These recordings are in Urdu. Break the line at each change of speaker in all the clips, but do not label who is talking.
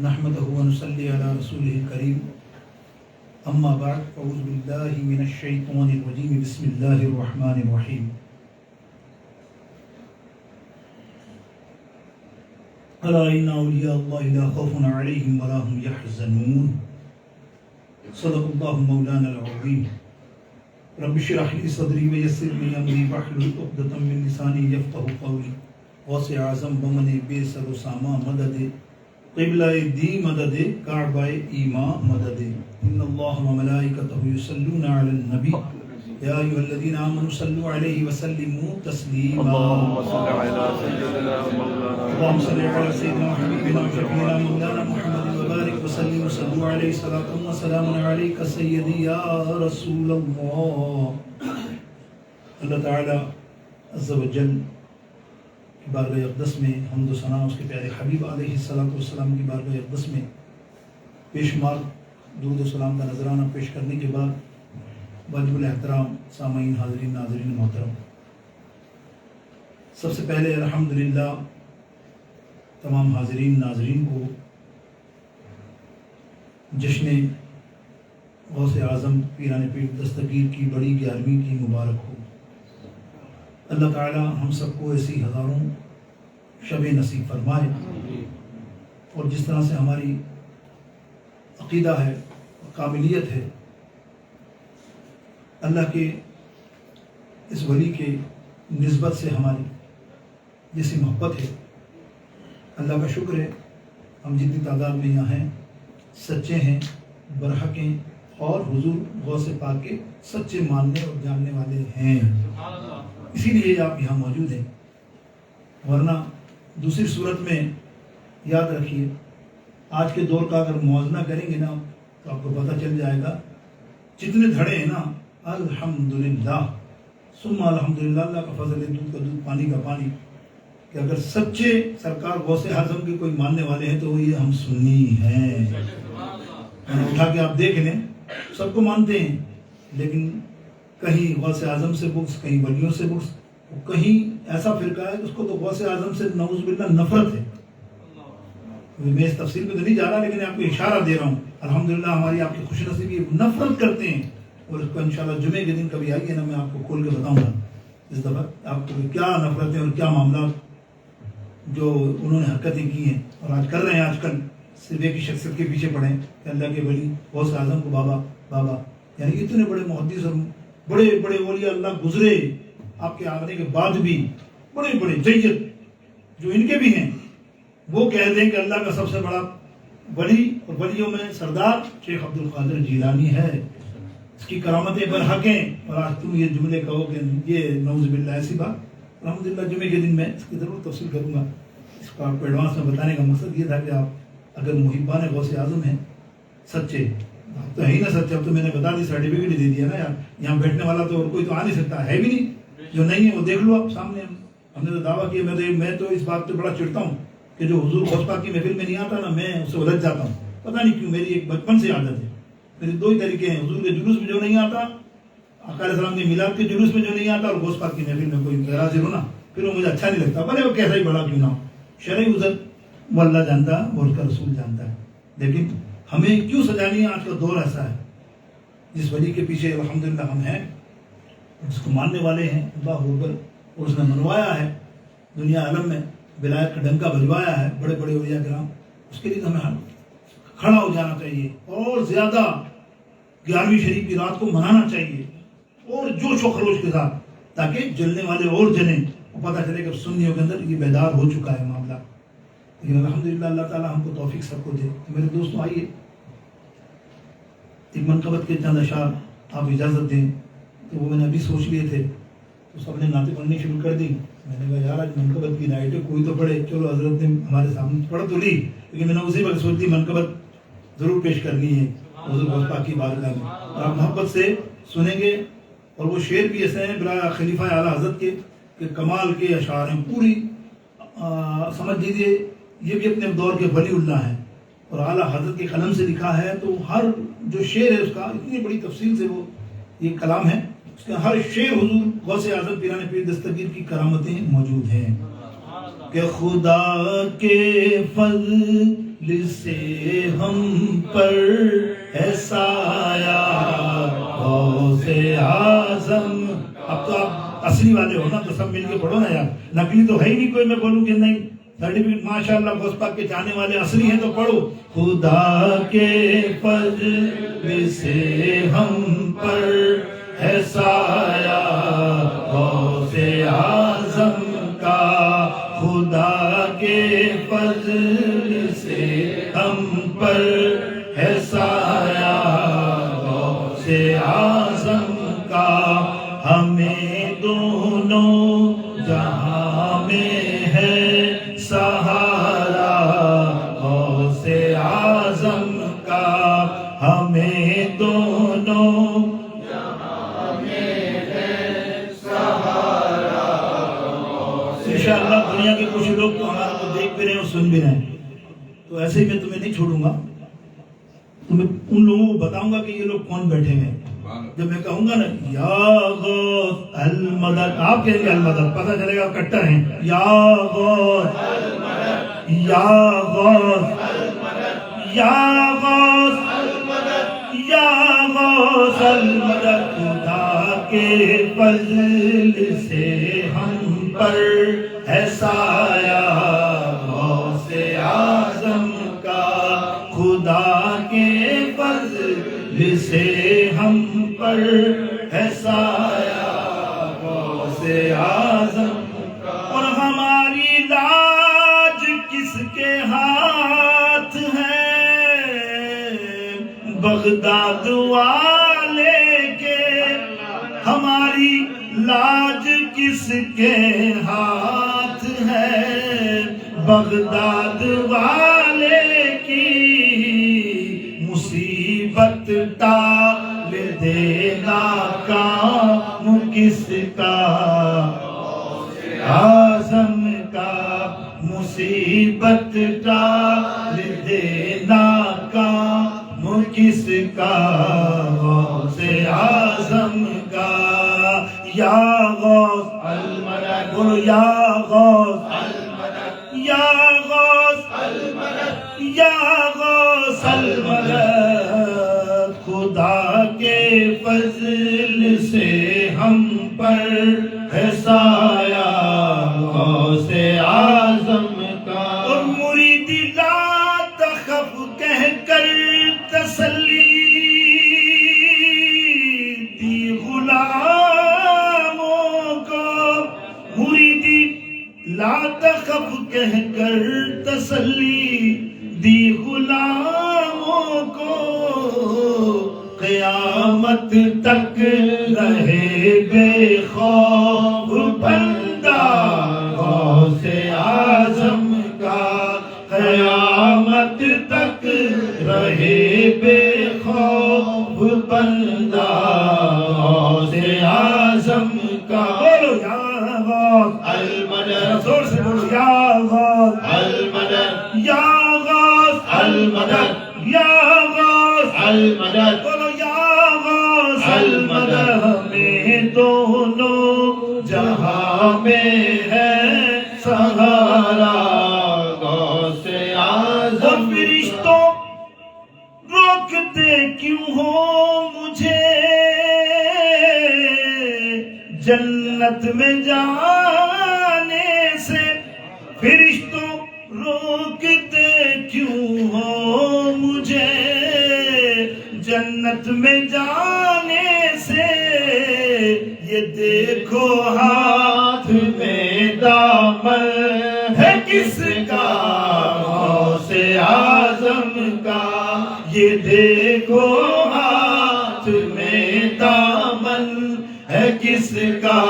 نحمده ونصلي على رسوله الكريم اما بعد اعوذ بالله من الشیطان الرجیم بسم اللہ الرحمن الرحیم الا ان اولیاء اللہ لا خوف علیہم ولا هم يحزنون صدق اللہ مولانا العظیم رب اشرح لي صدری ویسر لي امری واحلل عقدۃ من لسانی یفقهوا قولی غوث اعظم بمن بے سر و ساما مدد قبلہ دی مدد کعبہ ایمان مدد ان اللہ و ملائکتہ یصلون علی النبی یا ایھا الذین آمنوا صلوا علیہ وسلموا تسلیما
اللهم صل على سيدنا مولانا
اللهم صل علی سیدنا حبیبنا شفیعنا مولانا محمد وبارک وسلم وصلوا علیہ صلاۃ و سلام علیک سیدی یا رسول اللہ. اللہ تعالی عز و جل کی بارگاہ اقدس میں حمد و ثنا اس کے پیارے حبیب علیہ السلام کی بارگاہ اقدس میں بے شمار درود و سلام کا نذرانہ پیش کرنے کے بعد واجب الاحترام سامعین حاضرین ناظرین محترم، سب سے پہلے الحمدللہ تمام حاضرین ناظرین کو جشن غوث اعظم پیران پیر دستگیر کی بڑی 11ویں کی مبارک ہو. اللہ تعالی ہم سب کو ایسی ہزاروں شب نصیب فرمائے، اور جس طرح سے ہماری عقیدہ ہے قابلیت ہے اللہ کے اس ولی کے نسبت سے ہماری جیسی محبت ہے، اللہ کا شکر ہے ہم جتنی تعداد میں یہاں ہیں سچے ہیں، برحق ہیں، اور حضور غوث پاک کے سچے ماننے اور جاننے والے ہیں، اسی لیے آپ یہاں موجود ہیں. ورنہ دوسری صورت میں یاد رکھیے آج کے دور کا اگر موازنہ کریں گے نا تو آپ کو پتہ چل جائے گا جتنے دھڑے ہیں نا الحمدللہ ثم الحمدللہ، اللہ کا فضل ہے، دودھ کا دودھ پانی کا پانی، کہ اگر سچے سرکار غوث اعظم کے کوئی ماننے والے ہیں تو وہ یہ ہم سنی ہیں. اٹھا کے آپ دیکھ لیں سب کو مانتے ہیں، لیکن کہیں غوث اعظم سے بغض، کہیں ولیوں سے بغض، کہیں ایسا فرقہ ہے اس کو تو غوث اعظم سے نعوذ باللہ نفرت ہے. میں اس تفصیل میں تو نہیں جا رہا، لیکن آپ کو اشارہ دے رہا ہوں. الحمدللہ ہماری آپ کی خوش نصیبی نفرت کرتے ہیں، اور اس کو انشاءاللہ جمعے کے دن کبھی آئیے نا میں آپ کو کھول کے بتاؤں گا اس دفعہ آپ کو کیا نفرتیں اور کیا معاملات جو انہوں نے حرکتیں کی ہیں اور آج کر رہے ہیں. آج کل صرف ایک شخصیت کے پیچھے پڑے کہ اللہ کے ولی غوث اعظم کو بابا بابا، یعنی اتنے بڑے محدث اور بڑے بڑے اولیاء اللہ گزرے آپ کے آنے کے بعد بھی، بڑے بڑے جید جو ان کے بھی ہیں، وہ کہہ دیں کہ اللہ کا سب سے بڑا ولی اور ولیوں میں سردار شیخ عبد القادر جیلانی ہے، اس کی کرامتیں برحق ہیں، اور آج تم یہ جملے کہو کہ یہ نعوذ باللہ ایسی بات. الحمدللہ جمعے کے دن میں اس کی ضرور تفصیل کروں گا. اس کو آپ کو ایڈوانس میں بتانے کا مقصد یہ تھا کہ آپ اگر محبان غوث اعظم ہیں سچے، آپ تو ہے ہی نا سچے، اب تو میں نے بتا دی، سرٹیفکیٹ دے دیا نا یار، یہاں بیٹھنے والا تو اور کوئی تو آ نہیں سکتا ہے بھی نہیں، جو نہیں ہے وہ دیکھ لو آپ سامنے. ہم نے تو دعویٰ کیا، میں تو اس بات پہ بڑا چڑھتا ہوں کہ جو حضور غوث پاک کی محفل میں نہیں آتا نا میں اس سے الجھ جاتا ہوں، پتہ نہیں کیوں، میری ایک بچپن سے عادت ہے. میرے دو ہی طریقے ہیں، حضور کے جلوس میں جو نہیں آتا، آقا علیہ السلام کے میلاد کے جلوس میں جو نہیں آتا، اور غوث پاک کی محفل میں کوئی حاضر ہو نا پھر وہ مجھے اچھا نہیں لگتا، بھلے وہ کیسا ہی بڑا کیوں نہ ہو. شرعی عذر وہ اللہ جانتا ہے اور اس کا رسول جانتا ہے، لیکن ہمیں کیوں سجانی ہے؟ آج کا دور ایسا ہے جس ولی کے پیچھے الحمدللہ ہم ہیں، جس کو ماننے والے ہیں، اللہ اکبر، اور اس نے منوایا ہے دنیا عالم میں، ولایت کا ڈنکا بجوایا ہے بڑے بڑے اولیاء کرام. اس کے لیے ہمیں کھڑا ہو جانا چاہیے اور زیادہ 11ویں شریف کی رات کو منانا چاہیے اور جوش و خروش کے ساتھ، تاکہ جلنے والے اور جلیں اور پتہ چلے کہ سنیوں کے اندر یہ بیدار ہو چکا ہے معاملہ. لیکن الحمدللہ اللہ تعالیٰ ہم کو توفیق سب کو دے. میرے دوستوں آئیے ایک منقبت کے چند اشعار آپ اجازت دیں. تو وہ میں نے ابھی سوچ لیے تھے تو سب نے نعتیں پڑھنی شروع کر دی. میں نے کہا یار آج منقبت کی نائٹ ہے، کوئی تو پڑھے. چلو حضرت نے ہمارے سامنے پڑھ تو لی، لیکن میں نے اسی وقت سوچ لی منقبت ضرور پیش کرنی ہے حضور غوث پاک کی بارگاہ میں، اور آپ محبت سے سنیں گے. اور وہ شعر بھی ایسے ہیں برائے خلیفہ اعلیٰ حضرت کے کہ کمال کے اشعار ہیں، پوری سمجھ لیجیے یہ بھی اپنے دور کے ولی اللہ ہیں اور اعلیٰ حضرت کے قلم سے لکھا ہے. تو ہر جو شعر ہے اس کا اتنی بڑی تفصیل سے وہ یہ کلام ہے، اس کا ہر شعر حضور غوث اعظم پیران پیر دستگیر کی کرامتیں موجود ہیں. کہ خدا کے فضل سے ہم پر ہے سایہ غوث اعظم. اب تو آپ اصلی والے ہو نا، تو سب مل کے پڑھو نا یار. نقلی تو ہے ہی نہیں کوئی، میں بولوں کہ نہیں سرٹیفکیٹ ماشاءاللہ غوث پاک کے چاہنے والے اصلی ہیں تو پڑھو. خدا کے فضل سے ہم پر ہے سایہ غوث اعظم کا. خدا کے فضل سے ہم پر ہے سایہ غوث اعظم کا. ہمیں دونوں جہاں میں ہے سہارا غوث اعظم کا. ہمیں دونوں انشاءاللہ. دنیا کے کچھ لوگ تو ہمارے کو دیکھ بھی رہے ہیں اور سن بھی رہے ہیں، تو ایسے ہی میں تمہیں نہیں چھوڑوں گا. تمہیں ان لوگوں کو بتاؤں گا کہ یہ لوگ کون بیٹھے ہیں. جب میں کہوں گا نا یا غوث المدد، آپ کہیں گے المدد، پتہ چلے گا کٹر ہیں. یا غوث المدد، یا غوث المدد، یا غوث المدد، یا غوث المدد. خدا کے فضل سے ہم پر ہے سایہ غوث اعظم کا. خدا کے فضل سے ہم پر ہے سایہ غوث اعظم کا. اور ہماری لاج کس کے ہاتھ ہے، بغداد والے کے. ہماری لاج کس کے ہاتھ ہے، بغداد والے کی. مصیبت ٹال دینا کام کس کا، اعظم کا. مصیبت ٹال دینا کام کس کا، غوث اعظم کا. یا غوث المدد، بولو یا غوث المدد، یا غوث المدد، یا غوث المدد. خدا کے فضل سے ہم پر ہے سایہ غوث اعظم کا. اور مرید لا تخف کہہ کر تسلی دی غلاموں کو. مریدی لا تخف کہہ کر تسلی دی غلاموں کو. قیامت تک رہے بے خوف بندہ غوث اعظم کا. قیامت تک رہے بے خوف بندہ غوث اعظم کا. بولو یا غوث المدد، زور سے بولو یا غوث المدد، یا غوث المدد، یا غوث المدد. بولو یا غوث المدد. ہمیں دونوں جہاں میں ہے سہارا غوث اعظم. اور فرشتوں روکتے کیوں ہو مجھے جنت میں جانے سے. فرشتوں روکتے کیوں ہو مجھے جنت میں جانے سے. یہ دیکھو ہاتھ میں دامن ہے کس کا، غوث اعظم کا. یہ دیکھو ہاتھ میں دامن ہے کس کا.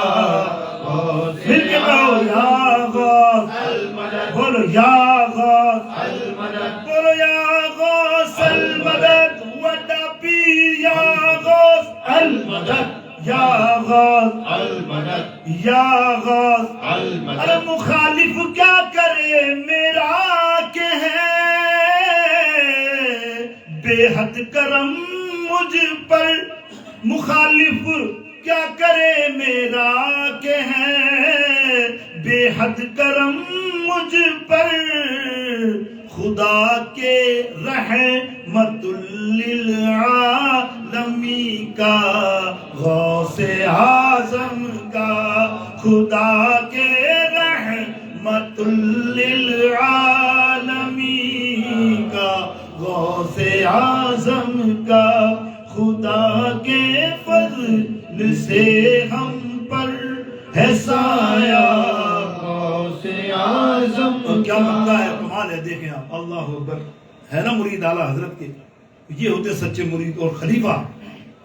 مل کے کہو یا غوث المدد، بولو یا غوث المدد، بولو یا غوث المدد. وڈا پیر یا غوث المدد، یا غوث المدد، یا غوث المدد. ارے مخالف کیا کرے میرا کہ ہے بے حد کرم مجھ پر. مخالف کیا کرے میرا کہ ہے بے حد کرم مجھ پر خدا کے رحمت للعالمین کا غوث اعظم کا خدا کے رحمت للعالمین کا غوث اعظم کا خدا کے فضل سے ہم پر ہے سایہ غوث اعظم کیا مقدہ ہے کمال ہے دیکھیں آپ اللہ اکبر ہے نا مرید اعلیٰ حضرت کے یہ ہوتے سچے مرید اور خلیفہ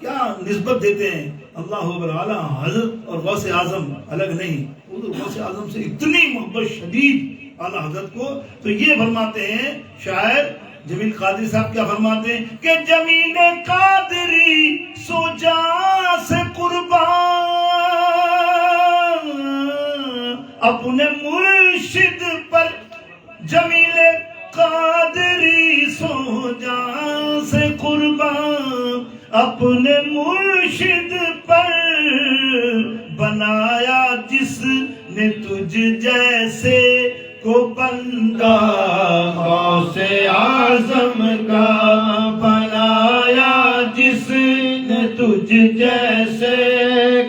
کیا نسبت دیتے ہیں اللہ اکبر اعلیٰ حضرت اور غوث اعظم الگ نہیں غوث اعظم سے اتنی محبت شدید اعلیٰ حضرت کو تو یہ فرماتے ہیں شاعر جمیل قادری صاحب کیا فرماتے ہیں کہ جمیل قادری سو جاں سے قربان اپنے مرشد پر جمیل قادری سو جاں سے قربان اپنے مرشد پر بنایا جس نے تجھ جیسے کو بندہ غوث اعظم کا بنایا جس نے تجھ جیسے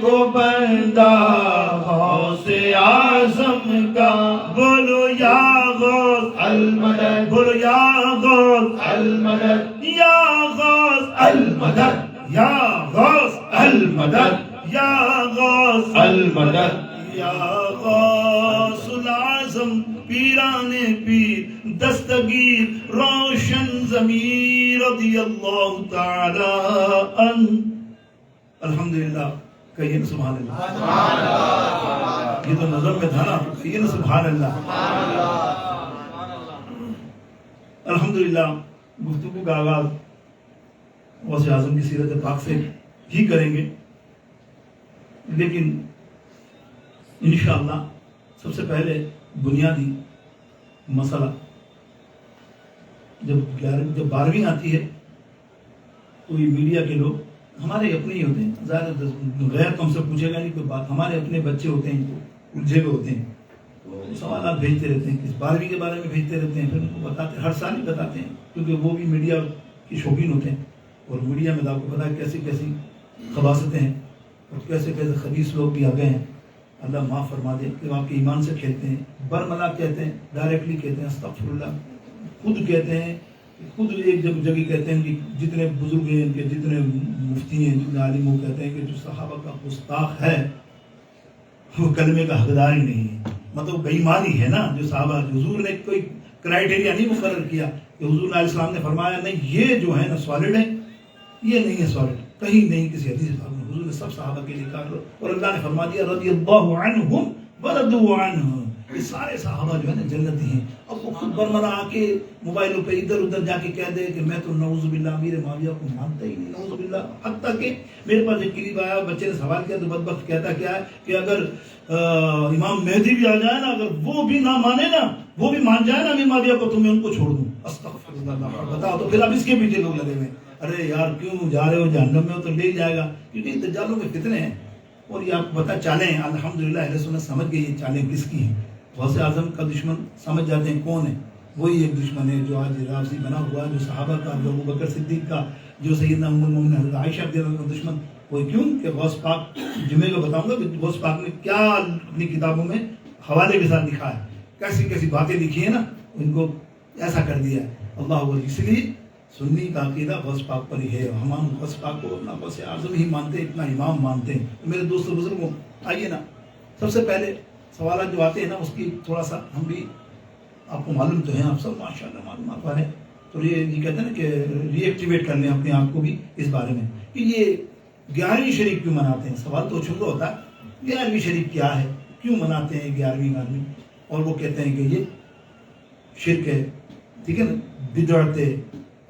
کو بندہ غوث اعظم کا بولو یا غوث المدد بولو یا غوث المدد یا غوث المدد یا غوث المدد یا غوث المدد یا غوث العظم پیران پیر دستگیر روشن ضمیر رضی اللہ تعالی عنہ الحمدللہ کہیے نا سبحان اللہ یہ تو نظم میں تھا نا کہیے نا سبحان اللہ الحمدللہ گفتگو کا آغاز غوث اعظم کی سیرت پاک سے ہی کریں گے لیکن انشاءاللہ سب سے پہلے بنیادی مسئلہ جب 12ویں آتی ہے تو یہ میڈیا کے لوگ ہمارے اپنے ہی ہوتے ہیں زیادہ غیر تو ہم سے پوچھے گا نہیں کوئی بات ہمارے اپنے بچے ہوتے ہیں تو الجھے ہوئے ہوتے ہیں تو سوالات بھیجتے رہتے ہیں کس 12ویں کے بارے میں بھیجتے رہتے ہیں پھر ان کو بتاتے ہیں ہر سال ہی بتاتے ہیں کیونکہ وہ بھی میڈیا کی شوقین ہوتے ہیں اور میڈیا میں آپ کو پتا ہے کیسی کیسی خباثتیں ہیں اور کیسے کیسے خبیث لوگ بھی آ گئے ہیں اللہ معاف فرما دے کہ آپ کے ایمان سے کھیلتے ہیں برملا کہتے ہیں ڈائریکٹلی کہتے ہیں استغفر اللہ خود کہتے ہیں خود ایک جگہ کہتے ہیں کہ جتنے بزرگ ہیں ان کے جتنے مفتی ہیں جتنے عالم وہ کہتے ہیں کہ جو صحابہ کا گستاخ ہے وہ کلمے کا حقدار ہی نہیں ہے مطلب بے ایمانی ہے نا جو صحابہ حضور نے کوئی کرائیٹیریا نہیں مقرر کیا کہ حضور علیہ السلام نے فرمایا نہیں یہ جو ہے نا سالڈ ہے یہ نہیں ہے سالڈ کہیں نہیں کسی حدیث میں حضور نے سب صحابہ کے لیے کہا اور اللہ نے فرما دیا رضی اللہ عنہم ورضوا عنہ یہ سارے صحابہ جو ہے نا جنتی ہیں اب وہ خود برملا آ کے موبائلوں پہ ادھر ادھر جا کے کہہ دے کہ میں تو نعوذ باللہ امیر معاویہ کو مانتا ہی نہیں نعوذ باللہ حتیٰ کہ میرے پاس ایک قریب آیا بچے نے سوال کیا تو بدبخت کہتا کیا ہے کہ اگر امام مہدی بھی آ جائے نا اگر وہ بھی نہ مانے نا وہ بھی مان جائے نا امیر معاویہ کو تو میں ان کو چھوڑ دوں استغفر اللہ بتاؤ تو پھر اب اس کے پیچھے لوگ لگے ہوئے ارے یار کیوں جا رہے ہو جہنم میں تو لے جائے گا کیونکہ دجالوں میں فتنے ہیں اور یہ آپ پتہ چالیں الحمدللہ اہل سنت سمجھ گئی یہ چالیں کس کی ہیں غوث اعظم کا دشمن سمجھ جاتے ہیں کون ہے وہی ایک دشمن ہے جو آج رافضی بنا ہوا ہے جو صحابہ کا جو ابوبکر صدیق کا جو سیدنا ام المؤمنین حضرت عائشہ رضی اللہ عنہا کا دشمن وہ کیوں کہ غوث پاک جمعے کو بتاؤں گا کہ غوث پاک نے کیا اپنی کتابوں میں حوالے کے ساتھ لکھا ہے کیسی کیسی باتیں لکھی ہیں نا ان کو ایسا کر دیا ہے اللہ اکبر اس لیے سنی کا عقیدہ غوث پاک پر ہی ہے ہم غوث پاک کو اپنا غوث اعظم ہی مانتے ہیں اتنا امام مانتے ہیں میرے دوست بزرگوں آئیے نا سب سے پہلے سوالات جو آتے ہیں نا اس کی تھوڑا سا ہم بھی آپ کو معلوم تو ہیں آپ سب ماشاءاللہ معلومات والے تو یہ کہتے ہیں نا کہ ری ایکٹیویٹ کر لیں اپنے آپ کو بھی اس بارے میں کہ یہ 11ویں شریف کیوں مناتے ہیں سوال تو چھوٹا ہوتا ہے 11ویں شریف کیا ہے کیوں مناتے ہیں 11ویں اور وہ کہتے ہیں کہ یہ شرک ہے ٹھیک ہے نا بدعت ہے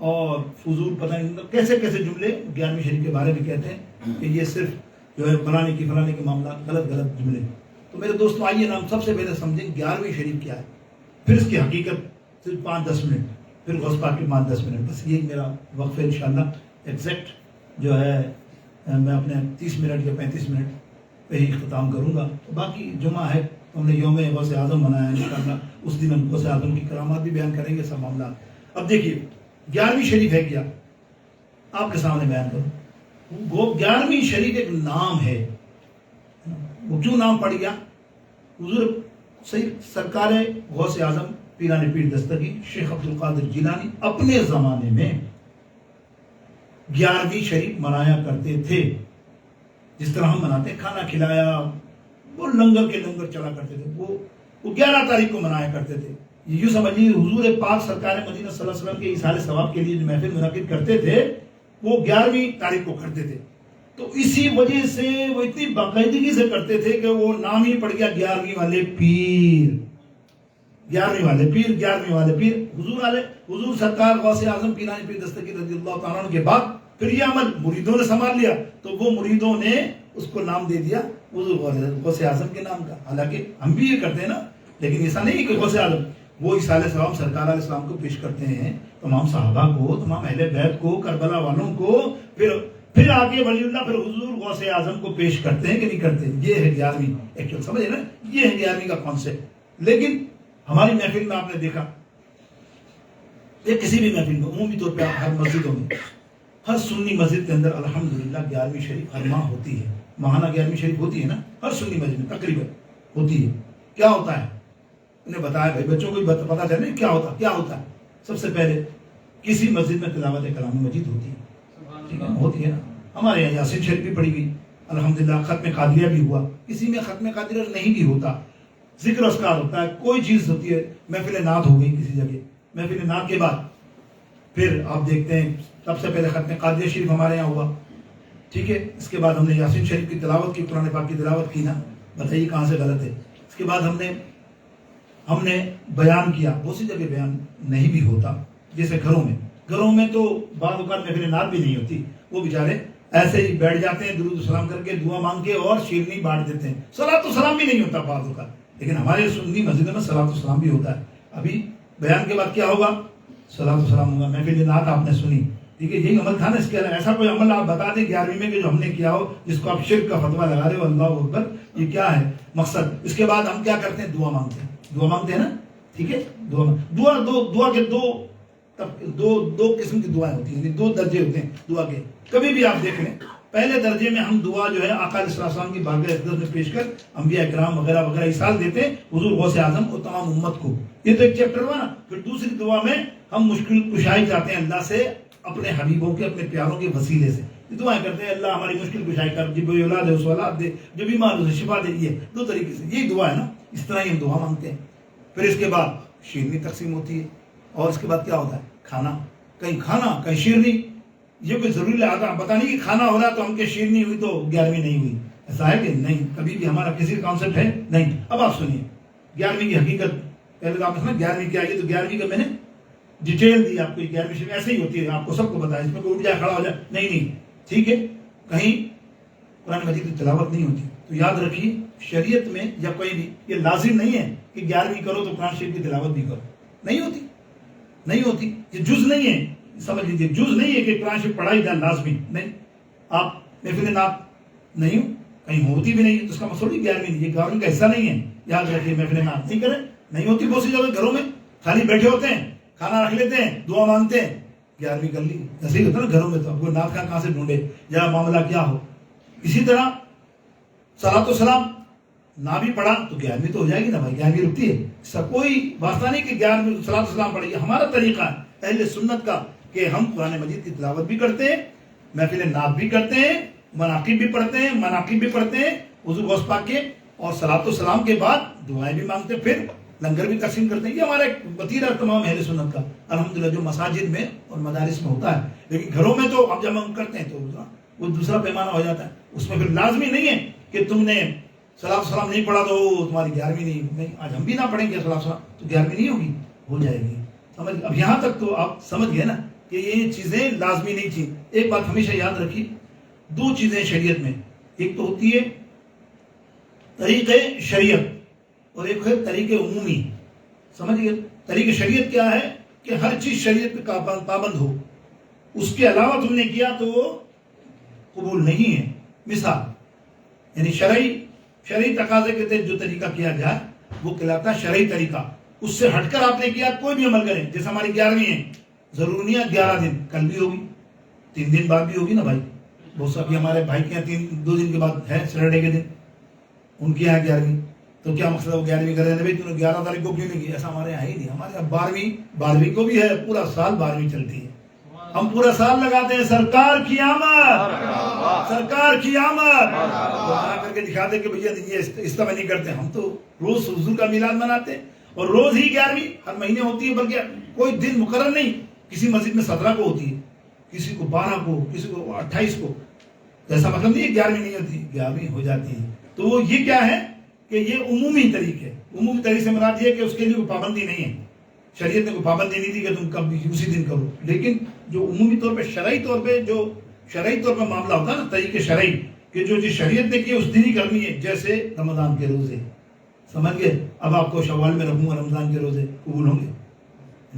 اور فضول پتہ نہیں کیسے کیسے جملے 11ویں شریف کے بارے میں کہتے ہیں کہ یہ صرف جو ہے فلانے کی معاملات غلط جملے تو میرے دوستوں آئیے نا ہم سب سے پہلے سمجھیں 11ویں شریف کیا ہے پھر اس کی حقیقت صرف 5-10 منٹ پھر غوث پاک کے 5-10 منٹ بس یہ میرا وقف ہے انشاءاللہ ایگزیکٹ جو ہے میں اپنے 30 منٹ یا 35 منٹ پہ ہی اختتام کروں گا باقی جمعہ ہے ہم نے یوم غوث اعظم منایا انشاءاللہ، اس دن ہم غوث اعظم کی کرامات بھی بیان کریں گے، سب معاملات۔ اب دیکھیے 11ویں شریف ہے کیا، آپ کے سامنے بیان کروں۔ وہ 11ویں شریف ایک نام ہے، وہ کیوں نام پڑ گیا؟ حضور صحیح سرکار غوث اعظم پیران پیر دستگیر شیخ عبد القادر جیلانی اپنے زمانے میں 11ویں شریف منایا کرتے تھے، جس طرح ہم مناتے ہیں، کھانا کھلایا، وہ لنگر کے لنگر چلا کرتے تھے، وہ 11 تاریخ کو منایا کرتے تھے۔ یوں سمجھیے حضور پاک سرکار مدینہ صلی اللہ علیہ وسلم کے ایصال ثواب کے لیے جو محفل منعقد کرتے تھے وہ 11ویں تاریخ کو کرتے تھے، تو اسی وجہ سے وہ اتنی باقاعدگی سے کرتے تھے کہ وہ نام ہی پڑ گیا 11ویں والے پیر، 11ویں والے پیر، 11ویں والے پیر۔ حضور سرکار غوث اعظم پیران پیر دستگیر رضی اللہ تعالیٰ عنہ کے بعد پھر یہ عمل مریدوں نے سنبھال لیا، تو وہ مریدوں نے اس کو نام دے دیا حضور غوث اعظم کے نام کا۔ حالانکہ ہم بھی یہ کرتے ہیں نا، لیکن ایسا نہیں کہ غوث اعظم، وہ ایصال ثواب سرکار علیہ السلام کو پیش کرتے ہیں، تمام صحابہ کو، تمام اہل بیت کو، کربلا والوں کو، پھر آگے ولی اللہ، پھر حضور غوث اعظم کو پیش کرتے ہیں کہ نہیں کرتے؟ یہ ہے 11ویں ایکچوئل، سمجھے نا، یہ ہے 11ویں کا کانسیپٹ۔ لیکن ہماری محفل میں آپ نے دیکھا، یا کسی بھی محفل میں عمومی طور پہ ہر مسجدوں میں، ہر سنی مسجد کے اندر الحمدللہ 11ویں شریف ہر ماہ ہوتی ہے، ماہانہ 11ویں شریف ہوتی ہے نا، ہر سنی مسجد میں تقریباً ہوتی ہے۔ کیا ہوتا ہے انہیں بتایا بھائی، بچوں کو بھی پتا چلے کیا ہوتا ہے۔ سب سے پہلے کسی مسجد میں تلاوت کلام مجید ہوتی ہے، ٹھیک ہے، ہوتی ہے نا، ہمارے یہاں یاسین شریف بھی پڑھی گئی، الحمدللہ ختم قادریہ بھی ہوا، کسی میں ختم قادریہ نہیں بھی ہوتا، ذکر اذکار ہوتا ہے، کوئی چیز ہوتی ہے، محفل نعت ہو گئی کسی جگہ، محفل نعت کے بعد پھر آپ دیکھتے ہیں سب سے پہلے ختم قادریہ شریف ہمارے یہاں ہوا، ٹھیک ہے، اس کے بعد ہم نے یاسین شریف کی تلاوت کی، قرآن پاک کی تلاوت کی نا، بتائیے کہاں سے غلط ہے۔ اس کے بعد ہم نے بیان کیا، بہت سی جگہ بیان نہیں بھی ہوتا، جیسے گھروں میں تو بعض اوقات محفل نعت بھی نہیں ہوتی، وہ بیچارے ایسے ہی بیٹھ جاتے ہیں، درود و سلام کر کے دعا مانگ کے اور شیرنی بانٹ دیتے ہیں، صلاۃ و سلام بھی نہیں ہوتا بعض اوقات، لیکن ہمارے سنی مسجد میں صلاۃ و سلام بھی ہوتا ہے۔ ابھی بیان کے بعد کیا ہوگا؟ صلاۃ و سلام ہوگا۔ محفل نعت آپ نے سنی، ٹھیک ہے، یہی عمل تھا نا، اس کے ایسا کوئی عمل آپ بتا دیں 11ویں میں کہ جو ہم نے کیا ہو، جس کو آپ شرک کا فتویٰ لگا رہے ہو، اللہ اکبر، یہ کیا ہے مقصد؟ اس کے بعد ہم کیا کرتے ہیں؟ دعا مانگتے ہیں نا، ٹھیک ہے، دعا کے دو قسم کی دعائیں ہوتی ہیں، 2 درجے ہوتے ہیں دعا کے۔ کبھی بھی آپ دیکھ لیں، پہلے درجے میں ہم دعا جو ہے آقا علیہ السلام کی بارگاہ اقدس میں پیش کر انبیاء کرام وغیرہ وغیرہ ایصال دیتے ہیں حضور غوث اعظم اور تمام امت کو، یہ تو ایک چیپٹر ہوا نا۔ پھر دوسری دعا میں ہم مشکل کشائی چاہتے ہیں اللہ سے، اپنے حبیبوں کے، اپنے پیاروں کے وسیلے سے دعائیں کرتے ہیں، اللہ ہماری مشکل کشائی کر، جو بھی اولاد ہے اس اولاد دے، جو بیمار ہے شفا دے۔ یہ 2 طریقے سے یہی دعا ہے نا، اس طرح ہی ہم دعا مانگتے ہیں۔ پھر اس کے بعد شیرنی تقسیم ہوتی ہے، اور اس کے بعد کیا ہوتا ہے؟ کھانا، کہیں شیرنی۔ یہ کوئی ضروری آتا پتا نہیں کہ کھانا ہو رہا تو ہم کہ شیرنی ہوئی تو 11ویں نہیں ہوئی، ایسا ہے کہ نہیں، کبھی بھی ہمارا کسی کانسیپٹ ہے نہیں۔ اب آپ سنیے 11ویں کی حقیقت، پہلے تو آپ نے سنا 11ویں کیا ہے، تو 11ویں کا میں نے ڈیٹیل دی آپ کو، 11ویں شریف ایسے ہی ہوتی ہے، آپ کو سب کو پتا ہے، اس میں کوئی اٹھ جائے کھڑا ہو جائے نہیں، ٹھیک ہے، کہیں قرآن مجید کی تلاوت نہیں ہوتی۔ تو یاد رکھیے شریعت میں یا کوئی بھی یہ لازم نہیں ہے کہ 11ویں کرو تو قرآن شریف کی تلاوت بھی کرو، نہیں ہوتی، یہ جز نہیں ہے، سمجھ لیجیے، جز نہیں ہے کہ قرآن شریف پڑھائی جائے لازمی نہیں۔ آپ محفل نعت نہیں ہو، کہیں ہوتی بھی نہیں تو اس کا مقصد ہی 11ویں نہیں، یہ 11ویں کا حصہ نہیں ہے، یاد رکھیے۔ محفل نعت نہیں کریں، نہیں ہوتی، بہت سی جگہ گھروں میں خالی بیٹھے ہوتے ہیں، کھانا رکھ لیتے ہیں، دعا مانگتے ہیں، 11ویں کر لی، ایسے ہی ہوتا ہے نا گھروں میں، تو اب کوئی نعت کہاں سے ڈھونڈے یا معاملہ کیا ہو۔ اسی طرح صلاۃ و سلام نہ بھی پڑھا تو 11ویں تو ہو جائے گی نا بھائی، 11ویں رکتی ہے، اس کا کوئی واسطہ نہیں کہ 11ویں صلاۃ و سلام پڑھے۔ یہ ہمارا طریقہ ہے اہل سنت کا کہ ہم قرآن مجید کی تلاوت بھی کرتے ہیں، محفل نعت بھی کرتے ہیں، مناقب بھی پڑھتے ہیں حضور غوث پاک کے، اور صلاۃ و سلام کے بعد دعائیں بھی مانگتے ہیں، پھر لنگر بھی تقسیم کرتے ہیں۔ یہ ہمارا ایک وتیرہ تمام اہل سنت کا الحمدللہ، جو مساجد میں اور مدارس میں ہوتا ہے، لیکن گھروں میں تو اب جب ہم کرتے ہیں تو وہ دوسرا پیمانہ ہو جاتا ہے، اس میں پھر لازمی نہیں ہے کہ تم نے صلاۃ و سلام نہیں پڑھا تو تمہاری 11ویں نہیں۔ آج ہم بھی نہ پڑھیں گے صلاۃ و سلام تو 11ویں نہیں ہوگی، ہو جائے گی، سمجھ۔ اب یہاں تک تو آپ سمجھ گئے نا کہ یہ چیزیں لازمی نہیں تھی۔ ایک بات ہمیشہ یاد رکھیے، 2 چیزیں شریعت میں، ایک تو ہوتی ہے طریق شریعت اور ایک ہے طریق عمومی، سمجھیے۔ طریق شریعت کیا ہے کہ ہر چیز شریعت کا پابند ہو، اس کے علاوہ تم نے کیا تو وہ قبول نہیں ہے۔ مثال یعنی شرعی شرعی تقاضے کے تحت جو طریقہ کیا جائے وہ کہلاتا ہے شرعی طریقہ. اس سے ہٹ کر آپ نے کیا کوئی بھی عمل کریں. جیسے ہماری 11ویں ہے, ضروری نہیں ہے 11 دن, کل بھی ہوگی, 3 دن بعد بھی ہوگی نا بھائی. بہت سا بھی ہمارے بھائی کے یہاں 2 دن کے بعد ہے سیٹرڈے کے دن, ان کے یہاں 11ویں. تو کیا مقصد ہے وہ 11ویں کر رہے ہیں بھائی تم نے 11 تاریخ کو کیوں نہیں کی؟ ایسا ہمارے یہاں ہی نہیں. ہمارے یہاں 12ویں کو بھی ہے, پورا سال 12ویں چلتی ہے. ہم پورا سال لگاتے ہیں سرکار کی آمد, سرکار کی آمد بنا کر کے دکھاتے کہ بھیا یہ اس طرح نہیں کرتے. ہم تو روز حضور کا میلاد مناتے ہیں, اور روز ہی 11ویں ہر مہینے ہوتی ہے, بلکہ کوئی دن مقرر نہیں. کسی مسجد میں 17 کو ہوتی ہے, کسی کو 12 کو, کسی کو 28 کو. ایسا مطلب نہیں ہے 11ویں نہیں ہوتی, 11ویں ہو جاتی ہے. تو وہ یہ کیا ہے کہ یہ عمومی طریقے, عمومی طریقے سے مراد یہ کہ اس کے لیے کوئی پابندی نہیں ہے. شریعت نے کوئی پابندی نہیں دی کہ تم کب اسی دن کرو. لیکن جو عمومی طور پہ شرعی طور پہ معاملہ ہوتا ہے نا, طریقے شرعی کہ جو شریعت نے کی اس دن ہی کرنی ہے. جیسے رمضان کے روزے, سمجھ گئے؟ اب آپ کو شوال میں رکھوں گا رمضان کے روزے, قبول ہوں گے؟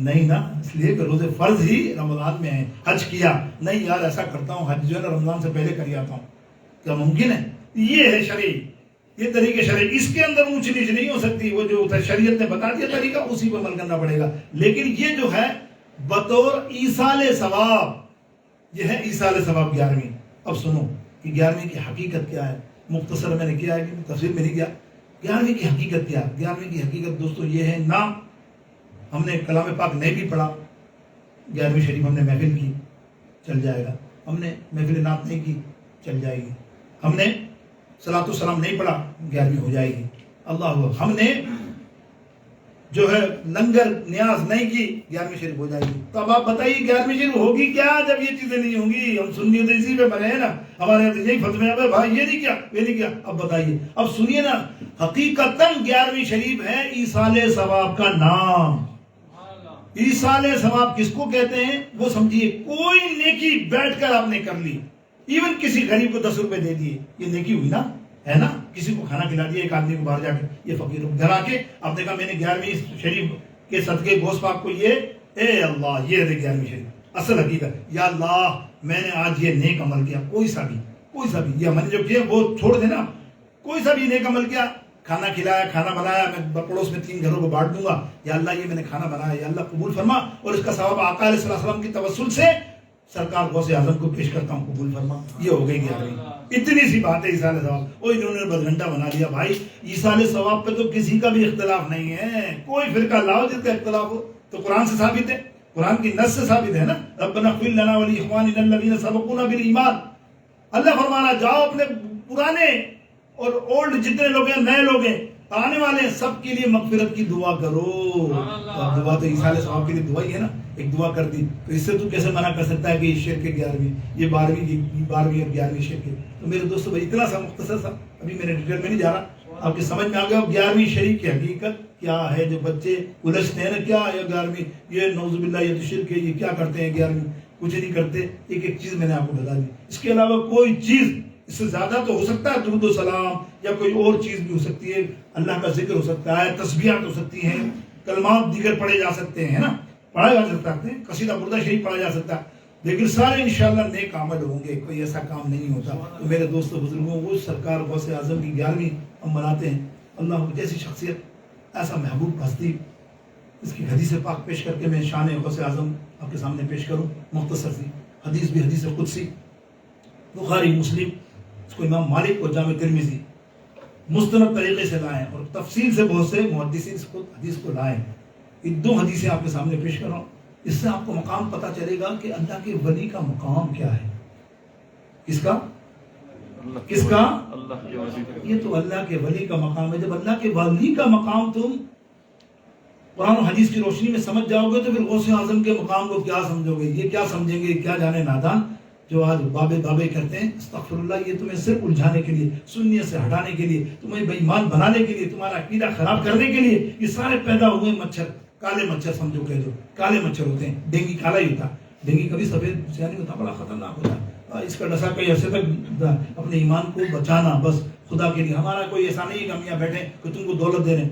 نہیں نا, اس لیے کہ روزے فرض ہی رمضان میں ہیں. حج کیا نہیں یار, ایسا کرتا ہوں حج جو ہے نا رمضان سے پہلے کر آتا ہوں, کیا ممکن ہے؟ یہ ہے شرعی, یہ طریقے شرعی. اس کے اندر اونچ نیچ نہیں ہو سکتی. وہ جو شریعت نے بتا دیا طریقہ اسی پہ عمل کرنا پڑے گا. لیکن یہ جو ہے بطور ایصال ثواب, یہ ہے ایصال ثواب 11ویں. اب سنو کہ 11ویں کی حقیقت کیا ہے. مختصر میں نے کیا ہے, تفصیل میں نہیں کیا. 11ویں کی حقیقت کیا؟ 11ویں کی حقیقت دوستو یہ ہے, نام ہم نے کلام پاک نہیں بھی پڑھا, 11ویں شریف ہم نے محفل کی چل جائے گا. ہم نے محفل نعت نہیں کی چل جائے گی. ہم نے صلاۃ والسلام نہیں پڑھا 11ویں ہو جائے گی. اللہ, ہم نے جو ہے لنگر نیاز نہیں کی 11ویں شریف ہو جائے گی. تو اب آپ بتائیے 11ویں شریف ہوگی کیا جب یہ چیزیں نہیں ہوں گی؟ ہم سنی تو اسی پہ بنے ہیں نا, ہمارے یہاں تو یہی فتوے ہیں بھائی یہ نہیں کیا یہ نہیں کیا. اب بتائیے, اب سنیے نا, حقیقتاً 11ویں شریف ہے ایصال ثواب کا نام. ایصال ثواب کس کو کہتے ہیں وہ سمجھیے. کوئی نیکی بیٹھ کر آپ نے کر لی, ایون کسی غریب کو 10 روپے دے دیے, یہ نیکی ہوئی نا, ہے نا. کسی کو کھانا کھلا دیا, ایک آدمی کو باہر جا کے, یہ فقیر گھر آ کے آپ نے کہا میں نے 11ویں شریف کے صدقے گوشت پاک کو یہ, اے اللہ یہ رہے 11ویں شریف. اصل حقیقت, یا اللہ میں نے آج یہ نیک عمل کیا, کوئی سا بھی یہ میں نے جو کیا وہ چھوڑ دینا, کوئی سا بھی نیک عمل کیا, کھانا کھلایا, کھانا بنایا, میں پڑوس میں 3 گھروں کو بانٹ دوں گا, یا اللہ یہ میں نے کھانا بنایا, یا اللہ قبول فرما, اور اس کا ثواب آقا علیہ السلام کی توسل سے سرکار غوث اعظم کو پیش کرتا ہوں, قبول فرما. یہ ہو گئی 11ویں. اتنی سی بات ہے ایصال ثواب. وہ انہوں نے بس گھنٹہ بنا لیا. بھائی ایصال ثواب پہ تو کسی کا بھی اختلاف نہیں ہے. کوئی فرقہ لاؤ جس کا اختلاف ہو تو قرآن سے ثابت ہے, قرآن کی نص سے ثابت ہے نا. ربنا اغفر لنا ولاخواننا الذین سبقونا بالایمان. اللہ فرمانا جاؤ اپنے پرانے اور اولڈ جتنے لوگ ہیں, نئے لوگ ہیں, آنے والے ہیں, سب کے لیے مغفرت کی دعا کرو. دعا تو ایصال ثواب کے لیے دعا ہی ہے نا. ایک دعا کر دی تو اس سے تو کیسے منع کر سکتا ہے کہ یہ شرک 11ویں, یہ 12ویں اور 11ویں شرک ہے. تو میرے دوستو بھائی اتنا سا مختصر سا, ابھی میرے ڈیٹیل میں نہیں جا رہا, آپ کے سمجھ میں آ گیا 11ویں شریف کی حقیقت کیا ہے. جو بچے الجھتے ہیں نا کیا ہے 11ویں, یہ نعوذ باللہ یہ تو شرک ہے, یہ کیا کرتے ہیں 11ویں, کچھ نہیں کرتے. ایک چیز میں نے آپ کو بتا دی. اس کے علاوہ کوئی چیز اس سے زیادہ تو ہو سکتا ہے درود و سلام, یا کوئی اور چیز بھی ہو سکتی ہے, اللہ کا ذکر ہو سکتا ہے, تسبیحات ہو سکتی ہیں, کلمات دیگر پڑھے جا سکتے ہیں نا, پڑھا جا سکتا ہے, قصیدہ بردہ شریف پڑھا جا سکتا ہے. لیکن سارے انشاءاللہ نیک عمل ہوں گے, کوئی ایسا کام نہیں ہوتا. تو میرے دوستوں بزرگوں, وہ سرکار غوث اعظم کی 11ویں ہم مناتے ہیں. اللہ جیسی شخصیت, ایسا محبوب ہستی, اس کی حدیث پاک پیش کر کے میں شان غوث اعظم آپ کے سامنے پیش کروں. مختصر سی حدیث بھی حدیث قدسی, بخاری مسلم, اس کو امام مالک اور جامع ترمذی مستند طریقے سے لائے, اور تفصیل سے بہت سے محدثین اس کو حدیث کو لائے. یہ 2 حدیثیں آپ کے سامنے پیش کر رہا ہوں. اس سے آپ کو مقام پتہ چلے گا کہ اللہ کے ولی کا مقام کیا ہے. کس کا؟ یہ تو اللہ کے ولی کا مقام ہے. جب اللہ کے ولی کا مقام تم قرآن و حدیث کی روشنی میں سمجھ جاؤ گے تو پھر غوث اعظم کے مقام کو کیا سمجھو گے. یہ کیا سمجھیں گے, کیا جانے نادان جو آج بابے کرتے ہیں. استغفر اللہ, یہ تمہیں صرف الجھانے کے لیے, سنیت سے ہٹانے کے لیے, تمہیں بے ایمان بنانے کے لیے, تمہارا عقیدہ خراب کرنے کے لیے یہ سارے پیدا ہوئے مچھر, کالے مچھر سمجھو کہ جو کالے مچھر ہوتے ہیں. ڈینگی کالا ہی ہوتا, ڈینگی کبھی سفید سیاہ نہیں ہوتا, بڑا خطرناک ہوتا ہے. اس کا ڈسا کئی عرصے تک اپنے ایمان کو بچانا بس خدا کے لیے. ہمارا کوئی ایسا نہیں ہے کہ ہم یہاں بیٹھے کہ تم کو دولت دے رہے ہیں,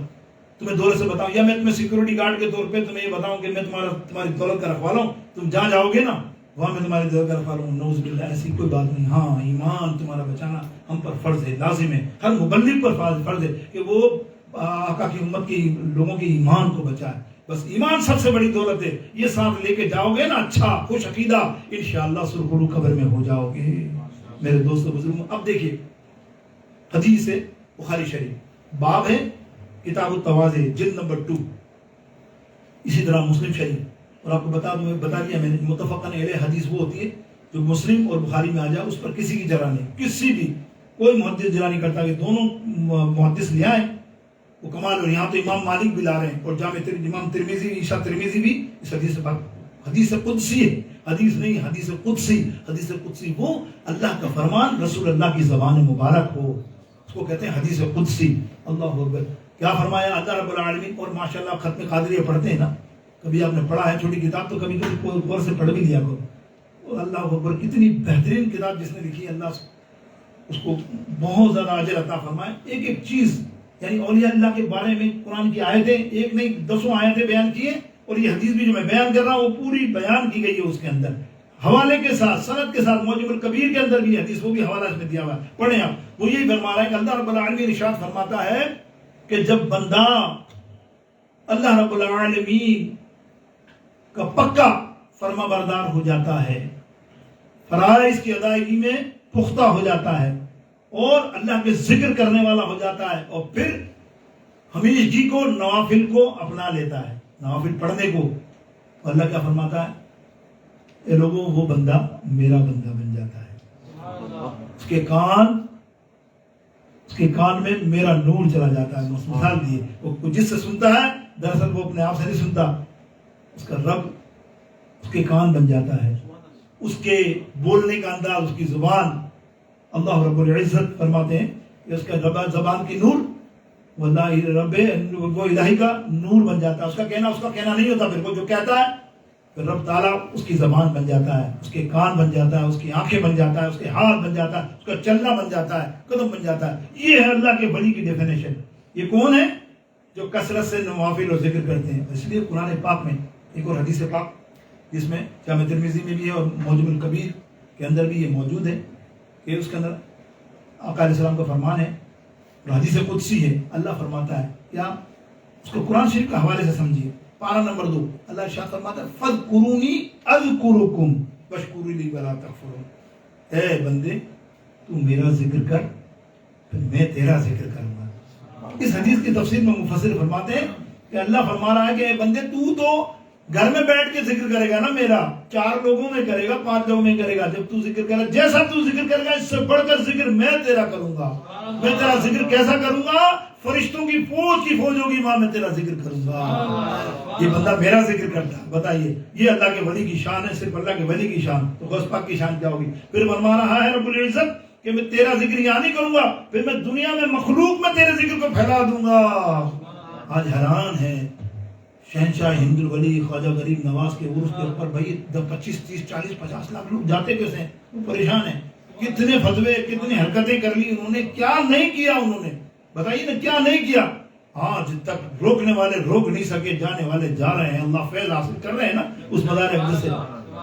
تمہیں دولت سے بتاؤں, یا میں تمہیں سیکورٹی گارڈ کے طور پہ تمہیں یہ بتاؤں کہ میں تمہاری دولت کا رکھوالا ہوں, تم جہاں جاؤ گے نا وہاں میں تمہاری درگاہ رکھا لوں، نعوذ باللہ ایسی کوئی بات نہیں. ہاں ایمان تمہارا بچانا ہم پر فرض ہے، لازم ہے، ہر مبلغ پر فرض ہے کہ وہ آقا کی امت کی لوگوں کے ایمان کو بچائے. بس ایمان سب سے بڑی دولت ہے. یہ ساتھ لے کے جاؤ گے نا اچھا خوش عقیدہ، انشاءاللہ سرخرو قبر میں ہو جاؤ گے. میرے دوستو بزرگوں، اب دیکھیے حدیث ہے بخاری شریف، باب ہے کتاب التواضع جلد نمبر 2، اسی طرح مسلم شریف. اور آپ کو بتا دیا میں نے، متفقن علیہ حدیث وہ ہوتی ہے جو مسلم اور بخاری میں آ جائے، اس پر کسی کی جرح نہیں، کسی بھی کوئی محدث جرح نہیں کرتا کہ دونوں محدث لے آئیں. وہ کمال. اور یہاں تو امام مالک بھی لا رہے ہیں، اور جامع امام ترمذی عیسیٰ ترمذی بھی اس حدیث پر. حدیث قدسی ہے، حدیث نہیں، حدیث قدسی. حدیث قدسی وہ اللہ کا فرمان رسول اللہ کی زبان مبارک ہو، اس کو کہتے ہیں حدیث قدسی. اللہ اکبر. کیا فرمایا اللہ رب العالمین. اور ماشاءاللہ ختم قادریہ پڑھتے ہیں نا، کبھی آپ نے پڑھا ہے چھوٹی کتاب تو کبھی کوئی غور سے پڑھ بھی لیا کرو. اللہ اکبر، کتنی بہترین کتاب جس نے لکھی، اللہ اس کو بہت زیادہ اجر عطا فرمائے. ایک ایک چیز یعنی اولیاء اللہ کے بارے میں قرآن کی آیتیں ایک نہیں 10 آیتیں بیان کی ہیں، اور یہ حدیث بھی جو میں بیان کر رہا ہوں وہ پوری بیان کی گئی ہے اس کے اندر حوالے کے ساتھ، سند کے ساتھ. معجم الکبیر کے اندر بھی حدیث، وہ بھی حوالہ اس میں دیا ہوا ہے، پڑھیں آپ. وہ یہی فرما رہا ہے کہ اللہ رب العالمین ارشاد فرماتا ہے کہ جب بندہ اللہ رب العالمین کا پکا فرما بردار ہو جاتا ہے، فرائض کی ادائیگی میں پختہ ہو جاتا ہے، اور اللہ کے ذکر کرنے والا ہو جاتا ہے، اور پھر ہمیشگی کو نوافل کو اپنا لیتا ہے، نوافل پڑھنے کو، تو اللہ کیا فرماتا ہے؟ اے لوگوں، وہ بندہ میرا بندہ بن جاتا ہے. اس کے کان میں میرا نور چلا جاتا ہے. مثال دیے، وہ جس سے سنتا ہے دراصل وہ اپنے آپ سے نہیں سنتا، اس کا رب اس کے کان بن جاتا ہے، اس کے بولنے کا انداز، اس کی زبان. اللہ رب العزت فرماتے ہیں کہ اس کا زبان کی نور واللہ رب وہ الہی کا نور بن جاتا ہے. اس کا کہنا نہیں ہوتا، پھر وہ جو کہتا ہے پھر رب تعالیٰ اس کی زبان بن جاتا ہے، اس کے کان بن جاتا ہے، اس کی آنکھیں بن جاتا ہے، اس کے ہاتھ بن جاتا ہے، اس کا چلنا بن جاتا ہے، قدم بن جاتا ہے. یہ ہے اللہ کے ولی کی ڈیفینیشن. یہ کون ہے؟ جو کثرت سے نوافل اور ذکر کرتے ہیں. اس لیے قرآن پاک میں ایک اور حدیث پاک جس میں جامع ترمذی میں بھی ہے اور معجم الکبیر کے اندر بھی یہ موجود ہے کہ اس کے اندر آقا علیہ السلام کا فرمان ہے، اور حدیث قدسی ہے. اللہ فرماتا ہے، کیا اس کو قرآن شریف کے حوالے سے سمجھیے. پارہ نمبر 2 اللہ ارشاد فرماتا ہے فَاذْكُرُونِي أَذْكُرُكُمْ وَاشْكُرُوا لِي وَلَا تَكْفُرُونَ. اے بندے تو میرا ذکر کر، پھر میں تیرا ذکر کروں گا. اس حدیث کی تفسیر میں مفسر فرماتے ہیں کہ اللہ فرما رہا ہے کہ اے بندے تو گھر میں بیٹھ کے ذکر کرے گا نا میرا، 4 لوگوں میں کرے گا، 5 لوگوں میں کرے گا. جب تو ذکر کرے گا، جیسا تو ذکر کرے گا اس سے بڑھ کر ذکر میں تیرا کروں گا. میں تیرا ذکر کیسا کروں گا؟ فرشتوں کی فوج ہوگی ماں میں تیرا ذکر کروں گا. یہ بندہ میرا ذکر کرتا ہے. بتائیے، یہ اللہ کے ولی کی شان ہے، صرف اللہ کے ولی کی شان. تو غوث پاک کی شان کیا ہوگی؟ پھر فرما رہا ہے رب العزت کہ میں تیرا ذکر یہاں نہیں کروں گا، پھر میں دنیا میں مخلوق میں تیرے ذکر کو پھیلا دوں گا. آج حیران ہے شہنشاہ ہند الولی خواجہ غریب نواز کے عرس کے اوپر بھائی 25 30 40 50 لاکھ لوگ جاتے کیسے ہیں؟ وہ پریشان ہیں. کتنے فتوے، کتنی حرکتیں کر لی انہوں نے، کیا نہیں کیا انہوں نے؟ بتائیے نا کیا نہیں کیا. ہاں جب تک روکنے والے روک نہیں سکے، جانے والے جا رہے ہیں. اللہ فیض حاصل کر رہے ہیں نا اس مدار اقدس سے.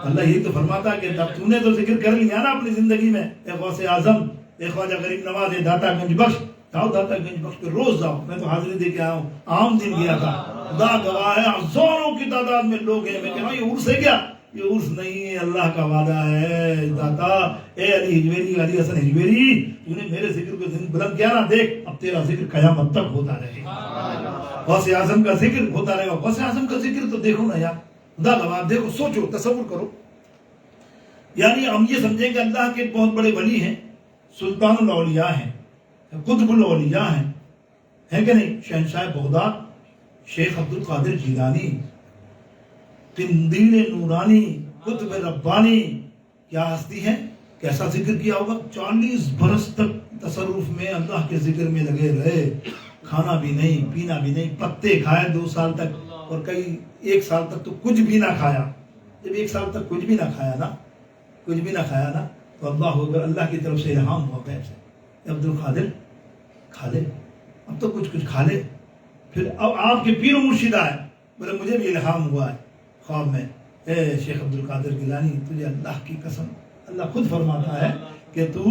اللہ یہی تو فرماتا ہے کہ جب تو نے تو ذکر کر لیا نا اپنی زندگی میں، اے غوث اعظم، اے خواجہ غریب نواز، اے داتا گنج بخش، جاؤ داتا گنج بخش پہ روز جاؤ. میں تو حاضری دے کے آیا ہوں، عام دن گیا تھا. خدا گواہ ہے ہزاروں کی تعداد میں لوگ ہیں. میں کہہ رہا ہوں یہ عرس ہے کیا؟ یہ عرس نہیں ہے، اللہ کا وعدہ ہے. داتا اے علی ہجویری، علی حسن ہجویری، تو نے میرے ذکر کو بلند کیا نا، دیکھ اب تیرا ذکر قیامت تک ہوتا رہے گا. غوث اعظم کا ذکر ہوتا رہے گا. غوث اعظم کا ذکر تو دیکھو نا یار، خدا گواہ، دیکھو، سوچو، تصور کرو. یعنی ہم یہ سمجھیں کہ اللہ کے بہت بڑے ولی ہیں، سلطان الاولیاء ہیں، قطب الاولیاء ہیں، ہے کہ نہیں؟ شہنشاہ بغداد شیخ عبد القادر جیلانی، قندیل نورانی، قطب ربانی، کیا ہستی ہے، کیسا ذکر کیا ہوگا. 40 برس تک تصرف میں اللہ کے ذکر میں لگے رہے، کھانا بھی نہیں، پینا بھی نہیں، پتے کھائے 2 سال تک، اور کئی 1 سال تک تو کچھ بھی نہ کھایا. جب 1 سال تک کچھ بھی نہ کھایا نا، تو اللہ کی طرف سے الہام ہوا غیب سے، عبد القادر کھا لے، اب تو کچھ کھا لے. پھر اب آپ کے پیر و مرشد آئے، بولے مجھے بھی الہام ہوا ہے خواب میں اے شیخ عبد القادر گیلانی تجھے اللہ کی قسم، اللہ خود فرماتا ہے کہ تو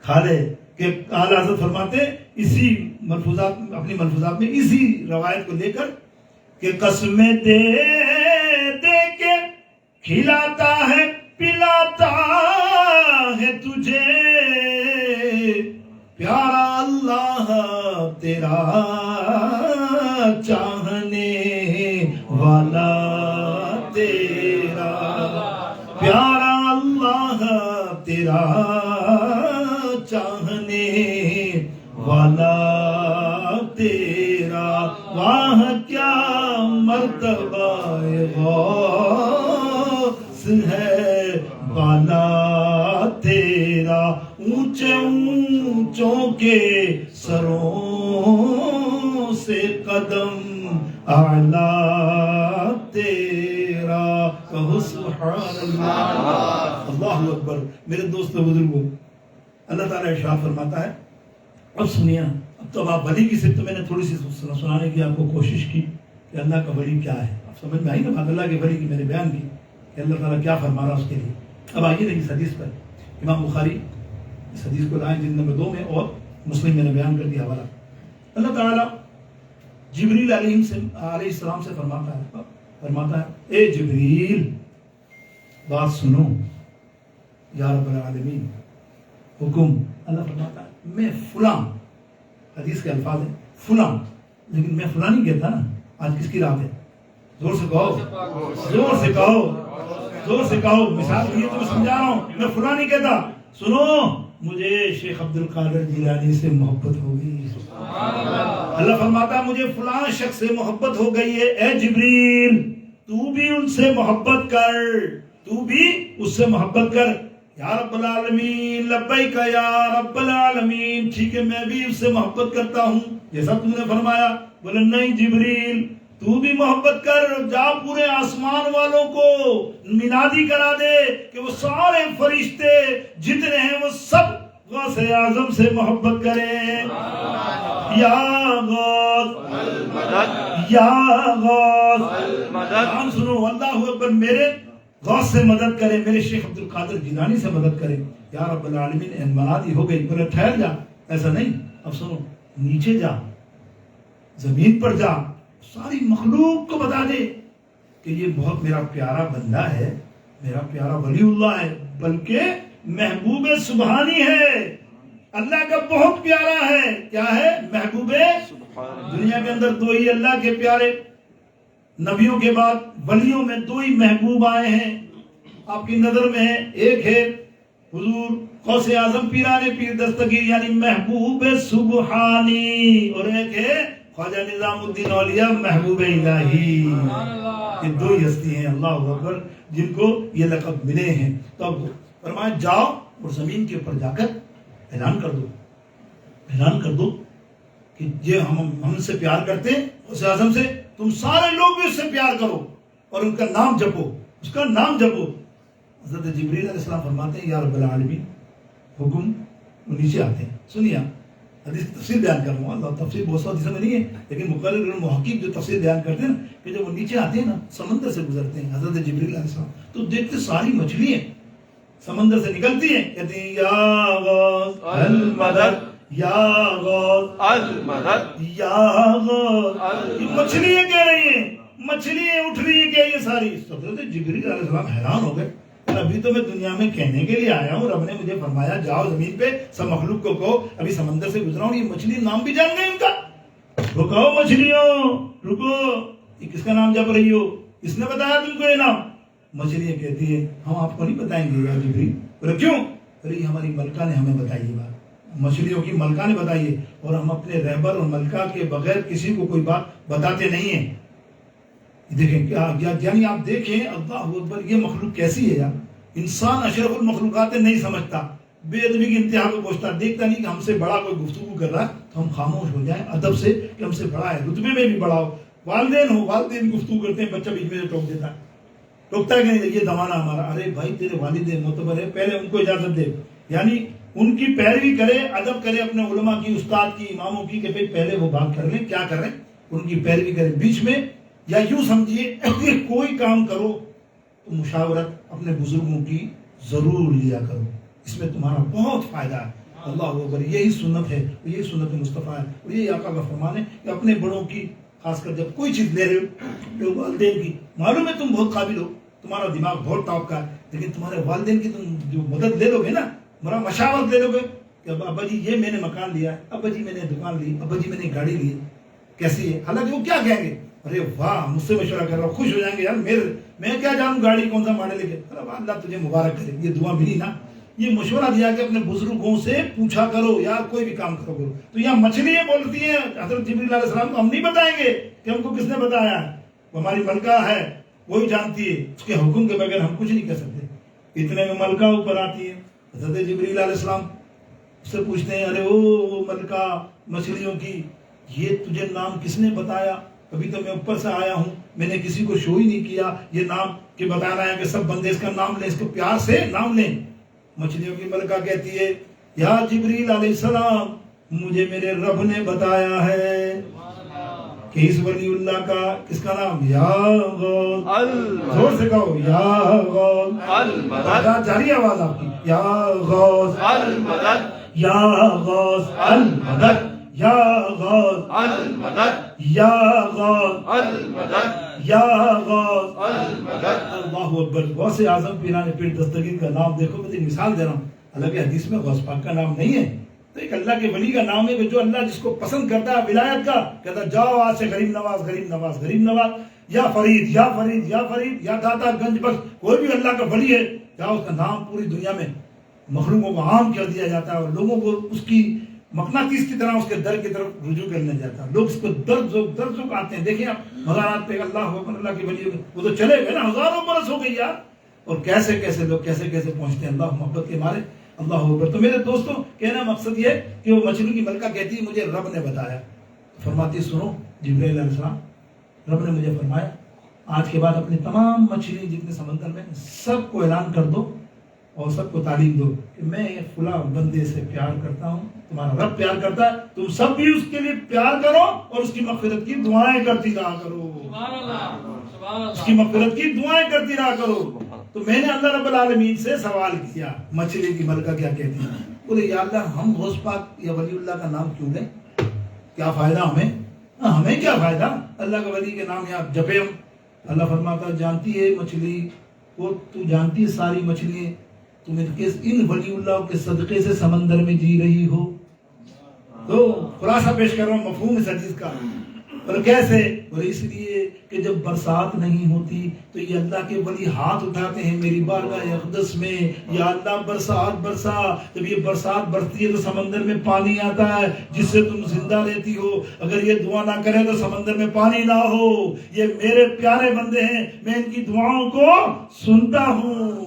کھا لے، کہ اعلیٰ حضرت فرماتے اسی ملفوظات اپنی ملفوظات میں اسی روایت کو لے کر کہ قسمیں دے دے کے کھلاتا ہے پلاتا ہے تجھے پیارا اللہ تیرا چاہنے والا تیرا، پیارا اللہ تیرا چاہنے والا تیرا، واہ کیا مرتبہ غوث ہے بالا تیرا، اونچے اونچوں کے سروں سے قدم اعلیٰ تیرا، کہو سبحان اللہ، اللہ اکبر۔ میرے دوست و بزرگوں، اللہ تعالیٰ ارشاد فرماتا ہے، اب سنیے، اب تو آپ ولی کی صرف میں نے تھوڑی سی سنانے کی آپ کو کوشش کی کہ اللہ کا ولی کیا ہے، اب سمجھ میں آئی نا بات اللہ کے ولی کی میں نے بیان کی کہ اللہ تعالیٰ کیا فرما رہا اس کے لیے۔ اب آئیے نا اس حدیث پر، امام بخاری اس حدیث کو لائیں جلد نمبر 2 میں، اور مسلم میں نے بیان کر دیا حوالہ۔ اللہ تعالیٰ جبریل علیہ السلام سے فرماتا ہے اے جبریل بات سنو یا رب العالمین، حکم۔ اللہ فرماتا ہے میں فلاں، حدیث کے الفاظ ہیں فلاں، لیکن میں فلاں نہیں کہتا نا، آج کس کی رات ہے؟ زور سے کہو، زور سے کہو، زور سے کہو، مثال کے لیے تو میں سمجھا رہا ہوں، میں فلاں نہیں کہتا، سنو مجھے شیخ عبد القادر جیلانی سے محبت ہوگی۔ اللہ فرماتا ہے مجھے فلاں شخص سے محبت ہو گئی ہے، اے جبریل تو بھی ان سے محبت کر، تو بھی اس سے محبت کر۔ یا رب العالمین لبیک یا رب العالمین، ٹھیک ہے میں بھی اس سے محبت کرتا ہوں جیسا تم نے فرمایا۔ بولے نہیں جبریل تو بھی محبت کر، جا پورے آسمان والوں کو منادی کرا دے کہ وہ سارے فرشتے جتنے ہیں وہ سب غوث اعظم سے محبت کریں۔ یا غوث المدد، یا غوث المدد، سنو اللہ اکبر، میرے غوث سے مدد کرے، میرے شیخ عبد القادر جیلانی سے مدد کرے۔ یا رب العالمین منادی ہو گئی، بولے ٹھہر جا، ایسا نہیں، اب سنو نیچے جا، زمین پر جا، ساری مخلوق کو بتا دے کہ یہ بہت میرا پیارا بندہ ہے، میرا پیارا ولی اللہ ہے، بلکہ محبوب سبحانی ہے، اللہ کا بہت پیارا ہے۔ کیا ہے؟ محبوب سبحانی۔ دنیا کے اندر 2 ہی اللہ کے پیارے، نبیوں کے بعد ولیوں میں 2 ہی محبوب آئے ہیں، آپ کی نظر میں ہے، ایک ہے حضور غوث اعظم پیران پیر دستگیر یعنی محبوب سبحانی، اور ایک ہے خواجہ نظام الدین اولیاء محبوب الہی۔ یہ 2 ہی ہستی ہیں، اللہ اکبر، جن کو یہ لقب ملے ہیں۔ تو اب فرمایا جاؤ اور زمین کے اوپر جا کر اعلان کر دو، اعلان کر دو کہ یہ ہم سے پیار کرتے ہیں، غوث اعظم سے، تم سارے لوگ بھی اس سے پیار کرو اور ان کا نام جپو، اس کا نام جپو۔ حضرت جبریل علیہ السلام فرماتے ہیں یا رب العالمین حکم، وہ نیچے آتے ہیں۔ سنیے حدیث تفسیر بیان کر رہا ہوں، اللہ تفسیر بہت سو حدیثوں میں نہیں ہے، لیکن مقرر محقق جو تفسیر بیان کرتے ہیں نا کہ جب وہ نیچے آتے ہیں نا، سمندر سے گزرتے ہیں حضرت جبریل علیہ السلام، تو دیکھتے ساری مچھلیاں سمندر سے نکلتی ہیں، کہتے ہیں یا غوث المدد، یا غوث المدد، یا غوث، یہ مچھلیاں کہہ رہی ہیں، مچھلیاں اٹھ رہی ہیں، کیا یہ ساری؟ حضرت جبریل علیہ السلام حیران ہو گئے، ابھی تو میں دنیا میں کہنے کے لیے آیا ہوں، رب نے مجھے فرمایا جاؤ زمین پہ سب مخلوق کو کہو، ابھی سمندر سے گزرا ہوں، یہ مچھلی نام بھی جان گئی ان کا، رکو مچھلیوں رکو، یہ کس کا نام جپ رہی ہو؟ اس نے بتایا تم کو یہ نام؟ مچھلیاں کہتی ہیں ہم آپ کو نہیں بتائیں گے یا جبریل۔ بولے کیوں؟ ارے ہماری ملکہ نے ہمیں بتائی یہ بات، مچھلیوں کی ملکہ نے بتائی ہے، اور ہم اپنے رہبر اور ملکہ کے بغیر کسی کو کوئی بات بتاتے نہیں ہیں۔ دیکھیں کیا، یعنی آپ دیکھیں اللہ اکبر، یہ مخلوق کیسی ہے یار، انسان اشرف المخلوقات نہیں سمجھتا، بے ادبی کی انتہا کو پہنچتا، دیکھتا نہیں کہ ہم سے بڑا کوئی گفتگو کر رہا ہے تو ہم خاموش ہو جائیں ادب سے کہ ہم سے بڑا ہے، رتبے میں بھی بڑا ہو، والدین ہو، والدین گفتگو کرتے ہیں، بچہ بیچ میں سے ٹوک دیتا ہے، ٹوکتا ہے کہ نہیں یہ زمانہ ہمارا، ارے بھائی تیرے والدین معتبر ہے، پہلے ان کو اجازت دے، یعنی ان کی پیروی کرے، ادب کرے اپنے علماء کی، استاد کی، اماموں کی، کہ پہلے وہ بات کر لیں کیا کر رہے ہیں، ان کی پیروی کرے، بیچ میں یا یوں سمجھیے کوئی کام کرو تو مشاورت اپنے بزرگوں کی ضرور لیا کرو، اس میں تمہارا بہت فائدہ ہے۔ اللہ اکبر، یہی سنت ہے، یہی سنت مصطفیٰ ہے، اور یہی آقا کا فرمان ہے کہ اپنے بڑوں کی، خاص کر جب کوئی چیز لے رہے ہو والدین کی، معلوم ہے تم بہت قابل ہو، تمہارا دماغ بہت ٹاپ کا ہے، لیکن تمہارے والدین کی تم جو مدد لے لو گے نا، میرا مشاورت لے لو گے کہ ابا جی یہ میں نے مکان لیا ہے، ابا جی میں نے دکان لی، ابا جی میں نے گاڑی لی ہے، کیسی ہے؟ حالانکہ وہ کیا کہیں گے، ارے واہ مجھ سے مشورہ کر رہا ہوں، خوش ہو جائیں گے، یار میں کیا جانوں گاڑی کون سا ماڈل لے کے، اللہ تجھے مبارک کرے، یہ دعا ملی نا، یہ مشورہ دیا کہ اپنے بزرگوں سے پوچھا کرو، یار کوئی بھی کام کرو۔ تو یہاں مچھلیاں بولتی ہیں، حضرت جبریل علیہ السلام کو ہم نہیں بتائیں گے کہ ہم کو کس نے بتایا ہے، وہ ہماری ملکہ ہے، وہی جانتی ہے، اس کے حکم کے بغیر ہم کچھ نہیں کر سکتے۔ اتنے میں ملکہ اوپر آتی ہے، حضرت جبریل علیہ السلام اس سے پوچھتے ہیں، ارے او ملکہ مچھلیوں کی، یہ تجھے نام کس نے بتایا؟ ابھی تو میں اوپر سے آیا ہوں، میں نے کسی کو شو ہی نہیں کیا یہ نام کہ بتانا ہے کہ سب بندے اس کا نام لیں، اس کو پیار سے نام لیں۔ مچھلیوں کی ملکہ کہتی ہے، یا جبریل علیہ السلام، مجھے میرے رب نے بتایا ہے کہ اس ولی اللہ کا، کس کا نام؟ یا غوث، زور سے کہو، یا غوث، جاری آواز آپ کی، یا غوث المدد، یا غوث المدد، یا غوث المدد، یا غوث المدد، یا غوث المدد۔ اللہ اکبر، غوث اعظم پیران پیر دستگیر کا نام دیکھو، میں مثال دے رہا ہوں، حالانکہ حدیث میں غوث پاک کا نام نہیں ہے، تو ایک اللہ کے ولی کا نام ہے کہ جو اللہ جس کو پسند کرتا ہے ولایت کا، کہتا ہے جاؤ آج سے غریب نواز، غریب نواز، غریب نواز، یا فرید، یا فرید، یا فرید، یا داتا گنج بخش، کوئی بھی اللہ کا ولی ہے، جاؤ اس کا نام پوری دنیا میں مخلوقوں کو عام کر دیا جاتا ہے، اور لوگوں کو اس کی مقناطیس کی طرح اس کے در کی طرف رجوع کرنے جاتا ہے، لوگ اس کو درد آتے ہیں۔ دیکھیں آپ مزارات پہ اللہ اکبر، اللہ کی ولی، وہ تو چلے گئے نا، ہزاروں برس ہو گئی یار، اور کیسے کیسے لوگ کیسے کیسے پہنچتے ہیں اللہ محبت کے مارے، اللہ اکبر۔ تو میرے دوستوں، کہنا مقصد یہ کہ وہ مچھلی کی ملکہ کہتی ہے مجھے رب نے بتایا، فرماتی سنو جبرائیل علیہ السلام، رب نے مجھے فرمایا آج کے بعد اپنی تمام مچھلی جتنے سمندر میں سب کو اعلان کر دو اور سب کو تعلیم دو کہ میں فلاں بندے سے پیار کرتا ہوں، تمہارا رب پیار کرتا ہے، تم سب بھی اس کے لیے پیار کرو اور اس کی مغفرت کی دعائیں کرتی رہا کرو، اس کی مغفرت کی دعائیں کرتی رہا کرو۔ تو میں نے اللہ رب العالمین سے سوال کیا، مچھلی کی ملکہ کیا کہتی ہے؟ بولے یا اللہ، ہم غوث پاک یا ولی اللہ کا نام کیوں لیں؟ کیا فائدہ ہمیں؟ ہمیں کیا فائدہ؟ اللہ کے ولی کے نام یا جپے ہم۔ اللہ فرماتا جانتی ہے مچھلی وہ، تو جانتی ہے ساری مچھلیاں تم ان ولی اللہ کے صدقے سے سمندر میں جی رہی ہو۔ تو خلاصہ پیش کر رہا ہوں مفہوم اس حدیث کا، اور کیسے؟ اور اس لیے کہ جب برسات نہیں ہوتی تو یہ اللہ کے ولی ہاتھ اٹھاتے ہیں میری بارگاہ اقدس میں، یا اللہ برسات برسا، جب یہ برسات برستی ہے تو سمندر میں پانی آتا ہے جس سے تم زندہ رہتی ہو، اگر یہ دعا نہ کرے تو سمندر میں پانی نہ ہو، یہ میرے پیارے بندے ہیں، میں ان کی دعاؤں کو سنتا ہوں۔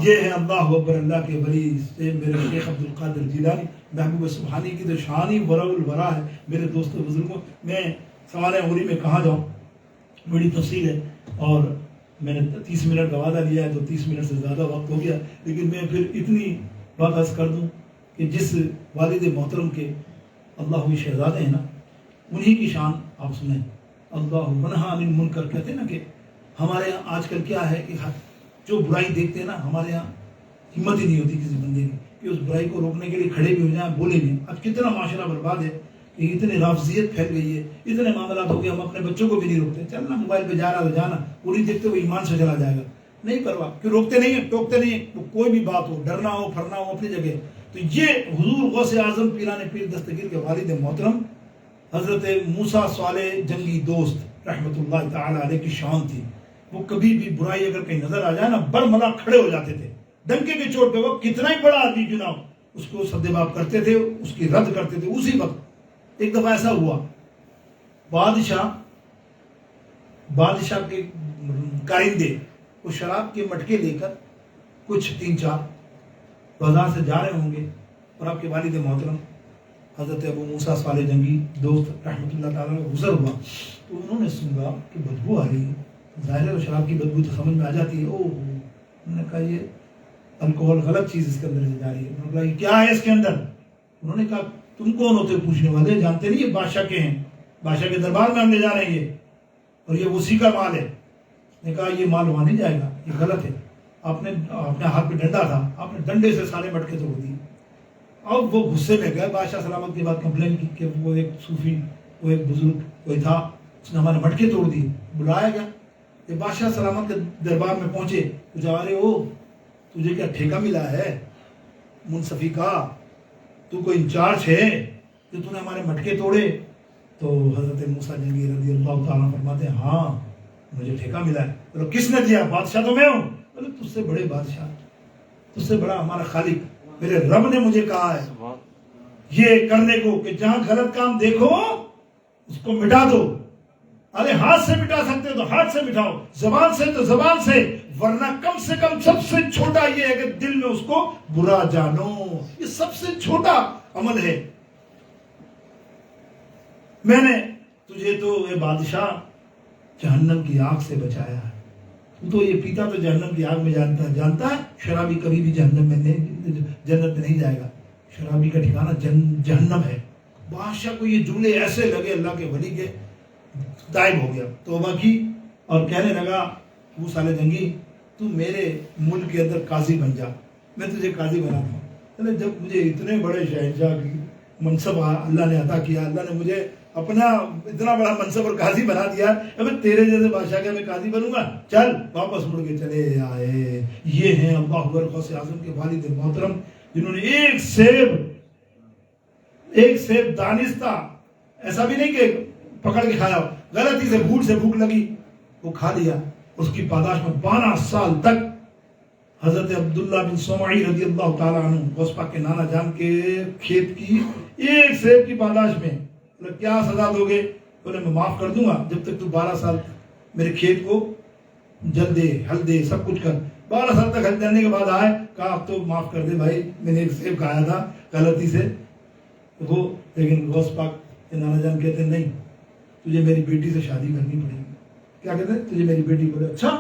یہ ہے اللہ اکبر، اللہ کے ولی سے میرے شیخ عبد القادر جیلانی محبوب سبحانی کی تو شان ہی ورا الورا ہے۔ میرے دوستوں بزرگوں، میں سوانح عمری میں کہاں جاؤں، بڑی تفصیل ہے، اور میں نے 30 منٹ کا وعدہ لیا ہے تو 30 منٹ سے زیادہ وقت ہو گیا، لیکن میں پھر اتنی بات عرض کر دوں کہ جس والد محترم کے اللہ ہوئی شہزادے ہیں نا، انہی کی شان آپ سنیں۔ اللہ منہا عن المنکر، کہتے ہیں نا کہ ہمارے یہاں آج کل کیا ہے کہ جو برائی دیکھتے ہیں نا، ہمارے یہاں ہمت ہی نہیں ہوتی کسی بندے کی کہ اس برائی کو روکنے کے لیے کھڑے بھی ہو جائیں، بولے بھی۔ اب کتنا معاشرہ برباد ہے کہ اتنی رافضیت پھیل گئی ہے، اتنے معاملات ہو گئے، ہم اپنے بچوں کو بھی نہیں روکتے، چلنا موبائل پہ جا رہا تو جانا، پوری دیکھتے ہوئے ایمان سے چلا جائے گا، نہیں پرواہ، کہ روکتے نہیں ہیں، ٹوکتے نہیں ہیں، تو کوئی بھی بات ہو، ڈرنا ہو پھرنا ہو اپنی جگہ۔ تو یہ حضور غوث اعظم پیران پیر دستگیر کے والد محترم حضرت موسیٰ صالح جنگی دوست رحمۃ اللہ تعالی علیہ کی شان تھی۔ وہ کبھی بھی برائی اگر کہیں نظر آ جائے نا، برملا کھڑے ہو جاتے تھے، ڈنکے کی چوٹ پہ، وہ کتنا ہی بڑا آدمی کیوں نہ ہو، اس کو سدباب کرتے تھے، اس کی رد کرتے تھے اسی وقت۔ ایک دفعہ ایسا ہوا، بادشاہ کے کائندے وہ شراب کے مٹکے لے کر کچھ 3-4 بازار سے جا رہے ہوں گے، اور آپ کے والد محترم حضرت ابو موسیٰ صالح جنگی دوست رحمۃ اللہ تعالیٰ کا گزر ہوا، تو انہوں نے سنگا کہ بدبو آ رہی ہے، ظاہر ہے شراب کی بدبو تو سمجھ میں آ جاتی ہے، انہوں نے کہا یہ الکوہل غلط چیز اس کے اندر سے جا رہی ہے۔ انہوں نے کہا یہ کیا ہے اس کے اندر؟ انہوں نے کہا تم کون ہوتے پوچھنے والے، جانتے نہیں یہ بادشاہ کے ہیں، بادشاہ کے دربار میں ہم لے جا رہے ہیں یہ، اور یہ اسی کا مال ہے۔ نے کہا یہ مال وہاں نہیں جائے گا، یہ غلط ہے، آپ نے اپنے ہاتھ پہ ڈنڈا تھا، آپ نے ڈنڈے سے سارے مٹکے توڑ دیے۔ اب وہ غصے میں گئے، بادشاہ سلامت کی بات کمپلین کی کہ وہ ایک صوفی، وہ ایک بزرگ کوئی تھا، اس نے ہمارے مٹکے توڑ دیے۔ بلایا گیا، یہ بادشاہ سلامت کے دربار میں پہنچے، جا رہے ہو تجھے کیا ٹھیکہ ملا ہے منصفی کا؟ تو کوئی انچارج ہے جو تو نے ہمارے مٹکے توڑے؟ تو حضرت موسیٰ جنگی رضی اللہ تعالیٰ فرماتے ہیں ہاں مجھے ٹھیکہ ملا ہے۔ بولو کس نے دیا؟ بادشاہ تو میں ہوں۔ بولے تجھ سے بڑے بادشاہ، تجھ سے بڑا ہمارا خالق میرے رب نے مجھے کہا ہے یہ کرنے کو کہ جہاں غلط کام دیکھو اس کو مٹا دو۔ ارے ہاتھ سے مٹا سکتے تو ہاتھ سے مٹاؤ، زبان سے تو زبان سے، ورنہ کم سے کم سب سے چھوٹا یہ ہے کہ دل میں اس کو برا جانو، یہ سب سے چھوٹا عمل ہے۔ میں نے تجھے تو اے بادشاہ جہنم کی آگ سے بچایا ہے، تو یہ پیتا تو جہنم کی آگ میں جانتا ہے شرابی کبھی بھی جہنم میں نہیں، جنت میں نہیں جائے گا، شرابی کا ٹھکانہ جہنم ہے۔ بادشاہ کو یہ جملے ایسے لگے اللہ کے ولی کے، غائب ہو گیا، توبہ کی اور کہنے لگا وہ سالے جنگی تو میرے ملک کے اندر قاضی بن جا، میں تجھے قاضی بناتا ہوں۔ جب مجھے اتنے بڑے شہنشاہ کی منصب اللہ نے عطا کیا، اللہ نے مجھے اپنا اتنا بڑا منصب اور قاضی بنا دیا، اب تیرے جیسے بادشاہ کا میں قاضی بنوں گا؟ چل واپس مڑ کے چلے آئے۔ یہ ہیں اللہ اکبر غوث اعظم کے والد محترم، جنہوں نے ایک سیب دانستہ، ایسا بھی نہیں کہ پکڑ کے کھایا، غلطی سے بھوک لگی وہ کھا لیا، اس کی پاداش میں 12 سال تک حضرت عبداللہ بن سمعی رضی اللہ تعالیٰ عنہ غوث پاک کے نانا جان کے کھیت کی ایک سیب کی پاداش میں کیا سزا دو گے؟ بولے میں معاف کر دوں گا جب تک تو 12 سال میرے کھیت کو جل دے، ہل دے، سب کچھ کر۔ 12 سال تک ہل جانے کے بعد آئے، کہا اب تو معاف کر دے بھائی، میں نے ایک سیب کھایا تھا غلطی سے وہ، لیکن غوث پاک کے نانا جان کہتے ہیں نہیں تجھے میری بیٹی سے شادی کرنی پڑے گی۔ کیا کہتے ہیں؟ تجھے میری بیٹی؟ بولے اچھا،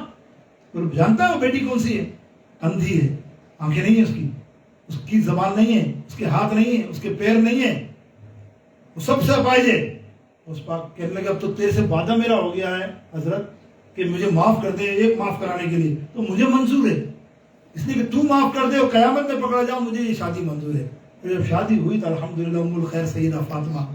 بولے جانتا ہے وہ بیٹی کون سی ہے؟ اندھی ہے، آنکھیں نہیں ہیں اس کی زبان نہیں ہے، اس کے ہاتھ نہیں ہے، اس کے پیر نہیں ہے، وہ سب سے اپاہج ہے۔ اس پاک کہنے لگے اب تو تیرے سے وعدہ میرا ہو گیا ہے حضرت کہ مجھے معاف کر دے، ایک معاف کرانے کے لیے تو مجھے منظور ہے، اس لیے کہ تو معاف کر دے اور قیامت میں پکڑا جاؤ، مجھے یہ شادی منظور ہے۔ پھر جب شادی ہوئی تو الحمدللہ ام الخیر سیدہ فاطمہ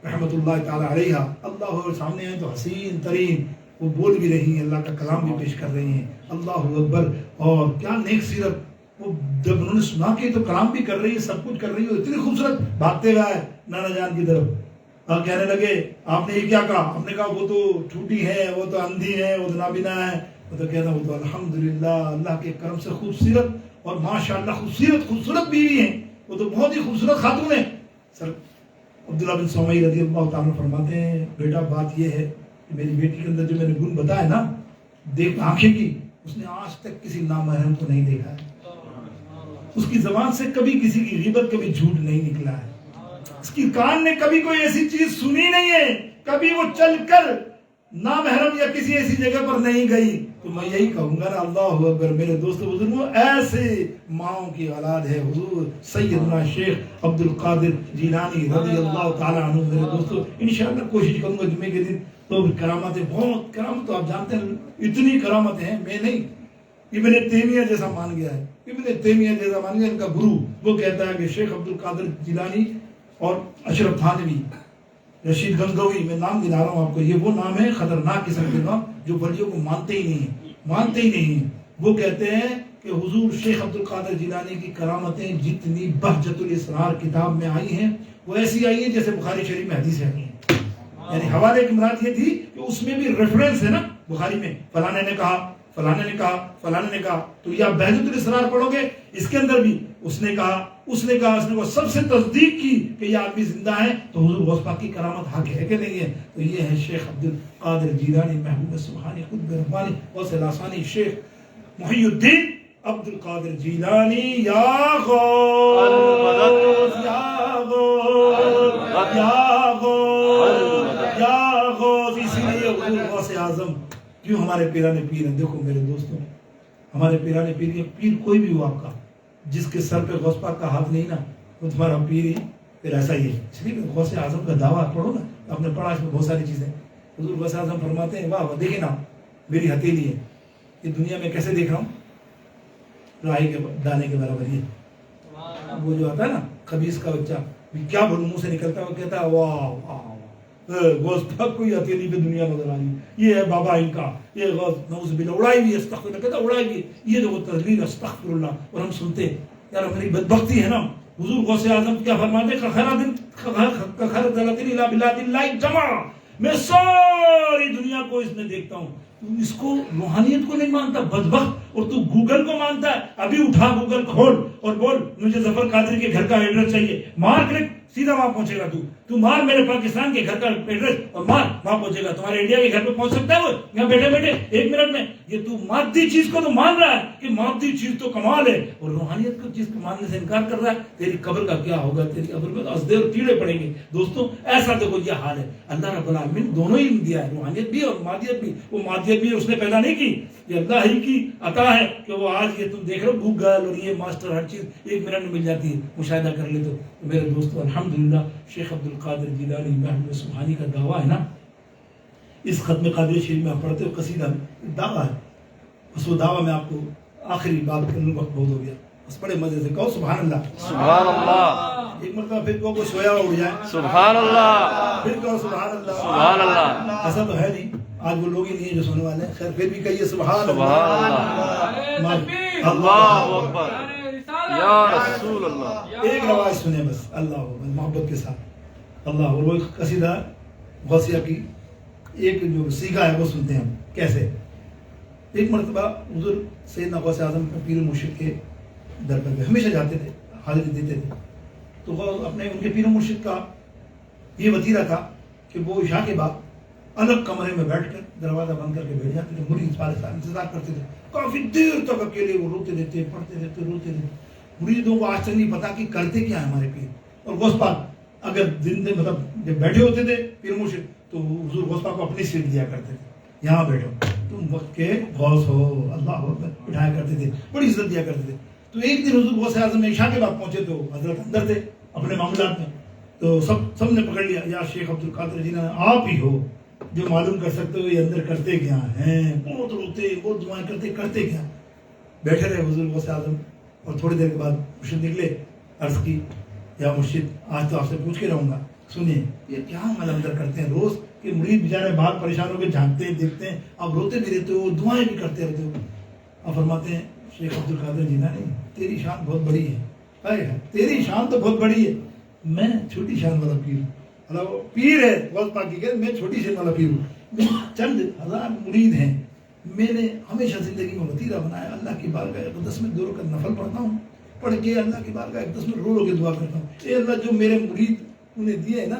رحمت اللہ تعالی علیہ اللہ سامنے ہیں تو حسین ترین، وہ بول بھی رہی ہیں، اللہ کا کلام بھی پیش کر رہی ہیں، اللہ اکبر، اور کیا نیک سیرت۔ وہ جب انہوں نے سنا کہ تو کلام بھی کر رہی ہے، سب کچھ کر رہی ہے، اتنی خوبصورت، بھاگتے گئے نانا جان کی طرف اور کہنے لگے آپ نے یہ کیا کہا؟ آپ نے کہا وہ تو ٹوٹی ہے، وہ تو اندھی ہے، وہ تو نابینا ہے۔ وہ تو کہنا وہ تو الحمدللہ اللہ کے کرم سے خوبصورت اور ماشاءاللہ خوبصورت بیوی ہیں، وہ تو بہت ہی خوبصورت خاتون ہے۔ سر عبداللہ بن سمعی رضی اللہ تعالیٰ فرماتے ہیں بیٹا بات یہ ہے کہ میری بیٹی کے اندر جو میں نے گن بتایا نا، دیکھ آنکھیں کی، اس نے آج تک کسی نامحرم کو نہیں دیکھا ہے، اس کی زبان سے کبھی کسی کی غیبت، کبھی جھوٹ نہیں نکلا ہے، اس کی کان نے کبھی کوئی ایسی چیز سنی نہیں ہے، کبھی وہ چل کر نامحرم یا کسی ایسی جگہ پر نہیں گئی۔ تو میں یہی کہوں گا نا اللہ اکبر میرے دوستو بزرگوں، ایسے ماؤں کی اولاد ہے حضور سیدنا شیخ عبد القادر جیلانی رضی اللہ تعالیٰ عنہ۔ میرے دوستو انشاءاللہ کوشش کروں گا جمعے کے دن، تو کرامتیں بہت، کرامت تو آپ جانتے ہیں اتنی کرامتیں ہیں، میں نہیں، ابن تیمیہ جیسا مان گیا ہے، ابن تیمیہ جیسا مان گیا، ان کا گرو وہ کہتا ہے کہ شیخ عبد القادر جیلانی اور اشرف تھانوی، رشید گنگوی، میں نام گنا رہا ہوں آپ کو، یہ وہ نام ہے خطرناک قسم کے نام جو ولیوں کو مانتے ہی نہیں ہیں۔ وہ کہتے ہیں کہ حضور شیخ عبد القادر جیلانی کی کرامتیں جتنی بہجت الاسرار کتاب میں آئی ہیں وہ ایسی آئی ہیں جیسے بخاری شریف میں حدیث آئی ہیں، یعنی حوالے کی مراد یہ تھی کہ اس میں بھی ریفرنس ہے نا بخاری میں، فلانے نے کہا، فلانے نے کہا، فلانے نے کہا، تو یہ آپ بہجت الاسرار پڑھو گے، اس کے اندر بھی اس نے کہا، اس نے سب سے تصدیق کی کہ یہ آدمی زندہ ہے، تو حضور غوث پاک کی کرامت حق ہے کہ نہیں ہے؟ تو یہ ہے شیخ عبد القادر جیلانی محبوب سبحانی قطب ربانی غوث لاسانی شیخ محی الدین عبد القادر جیلانی۔ یا غوث یا غوث یا غوث یا غوث، اسی لیے حضور غوث اعظم کیوں ہمارے پیرانے پیر ہیں۔ دیکھو میرے دوستوں، ہمارے پیرانے پیر ہیں، پیر کوئی بھی ہو آپ کا، جس کے سر پہ غوث پاک کا ہاتھ نہیں نا وہ تمہارا پیر ہی پھر ایسا ہی ہے۔ اس لیے غوث اعظم کا دعویٰ پڑھو نا، آپ نے پڑھا اس میں بہت ساری چیزیں۔ حضور غوث اعظم فرماتے ہیں واہ واہ، دیکھیں نا میری ہتھیلی ہے، یہ دنیا میں کیسے دیکھ رہا ہوں؟ رائی کے دانے کے برابر ہی ہے۔ وہ جو آتا ہے نا خبیث کا بچہ، کیا بولوں منہ سے نکلتا ہے، وہ کہتا ہے واہ واہ غوث پاک کوئی ہتھیلی پہ دنیا نظر آ رہی، یہ ہے بابا ان کا، یہ غوث نعوذ باللہ اڑائی ہوئی، استغفر اللہ، کہتا اڑائی ہوئی، یہ جو تحریر استغفر اللہ، اور ہم سنتے یار ہماری بدبختی ہے نا۔ حضور غوث اعظم کیا فرماتے ہیں؟ میں ساری دنیا کو اس میں دیکھتا ہوں، تو اس کو روحانیت کو نہیں مانتا بدبخت، اور تو گوگل کو مانتا ہے۔ ابھی اٹھا گوگل کھول اور بول مجھے ظفر قادری کے گھر کا ایڈریس چاہیے، مار کلک سیدھا وہاں پہنچے گا۔ تو مار میرے پاکستان کے گھر کا ایڈریس اور مار وہاں پہنچے گا۔ تمہارے انڈیا کے گھر پہ پہنچ سکتا ہے وہ یہاں بیٹھے بیٹھے 1 منٹ میں؟ یہ تو مادی چیز کو تو مان رہا ہے کہ مادی چیز تو کمال ہے، اور روحانیت کو چیز کو ماننے سے انکار کر رہا ہے۔ تیری قبر کا کیا ہوگا؟ تیری قبر میں اسدے اور کیڑے پڑیں گے۔ دوستوں ایسا دیکھو یہ حال ہے۔ اللہ رب العالمین دونوں ہی دیا ہے، روحانیت بھی اور مادیت بھی۔ وہ مادیت بھی اس نے پیدا نہیں کی، یہ اللہ ہی کی عطا ہے کہ وہ آج یہ تم دیکھ رہے ہو گوگل اور یہ ماسٹر ہر چیز 1 منٹ میں مل جاتی ہے، مشاہدہ کر لے تو میرے دوستو الحمدللہ شیخ عبد القادر جیلانی محمد سبحانی کا دعویٰ ہے نا، اس ختم قادری شریف میں آپ پڑھتے ہو قصیدہ دعویٰ ہے، بس وہ دعویٰ میں آپ کو آخری بات کرنے وقت بہت ہو گیا، بس بڑے مزے سے کہو سبحان اللہ
سبحان اللہ،
ایک مرتبہ پھر کو سویا اڑ جائے
سبحان اللہ،
پھر کہو سبحان اللہ
سبحان اللہ۔
ایسا تو ہے نہیں، آج وہ لوگ ہی نہیں ہیں جو سونے والے ہیں، خیر پھر بھی کہیے سبحان
سبحان
اللہ،
اللہ اکبر یا رسول اللہ۔
ایک رواج سنیں بس اللہ اکبر محبت کے ساتھ اللہ، اور وہ قصیدہ غوثیہ کی ایک جو سیکھا ہے وہ سنتے ہیں ہم کیسے۔ ایک مرتبہ حضور سیدنا غوث اعظم پیر مرشد کے در پر گئے، ہمیشہ جاتے تھے، حاضری دیتے تھے، تو وہ اپنے ان کے پیر مرشد کا یہ وتیرہ تھا کہ وہ عشاء کے بعد الگ کمرے میں بیٹھ کر دروازہ بند کر کے بیٹھ جاتے تھے، مرید سارے انتظار کرتے تھے، کافی دیر تک اکیلے وہ روتے رہتے، پڑھتے رہتے، روتے رہتے۔ مریدوں کو آج تک نہیں پتا کہ کرتے کیا ہے ہمارے پیر۔ اور غوث پاک اگر دن میں مطلب جب بیٹھے ہوتے تھے پیر مرشد تو حضور غوث پاک کو اپنی سیٹ دیا کرتے تھے، یہاں بیٹھو تم وقت کے غوث ہو، اللہ اکبر بٹھایا کرتے تھے، بڑی عزت دیا کرتے تھے۔ تو ایک دن حضور غوث اعظم عشاء کے بعد پہنچے تو حضرت اندر تھے اپنے معاملات میں، تو سب نے پکڑ لیا، یا شیخ عبد القادر جی آپ ہی ہو جو معلوم کر سکتے ہو یہ اندر کرتے کیا ہیں، بہت روتے بہت دعائیں کرتے کیا۔ بیٹھے رہے حضور غوث اعظم، اور تھوڑی دیر کے بعد مرشد نکلے، عرض کی یا مرشد آج تو آپ سے پوچھ کے رہوں گا، سنیے یہ کیا عمل اندر کرتے ہیں روز کہ مرید بیچارے باہر پریشان ہو کے جھانکتے ہیں دیکھتے ہیں، آپ روتے بھی رہتے ہو دعائیں بھی کرتے رہتے ہو۔ آپ فرماتے ہیں شیخ عبد القادر جیلانی تیری شان بہت بڑی ہے، تیری شان تو بہت بڑی ہے، میں چھوٹی شان والا پیر ہوں۔ اللہ پیر ہے غوث پاک کی کہ میں چھوٹی شان والا پیر ہوں، میں چند ہزار مرید ہیں، میں نے ہمیشہ زندگی میں وتیرہ بنایا اللہ کی بارگاہ اقدس میں 2 رکعت نفل پڑھتا ہوں، پڑھ کے اللہ کی بارگاہ اقدس میں رو رو کے دعا کرتا ہوں، اے اللہ جو میرے مرید انہیں دیے ہے نا،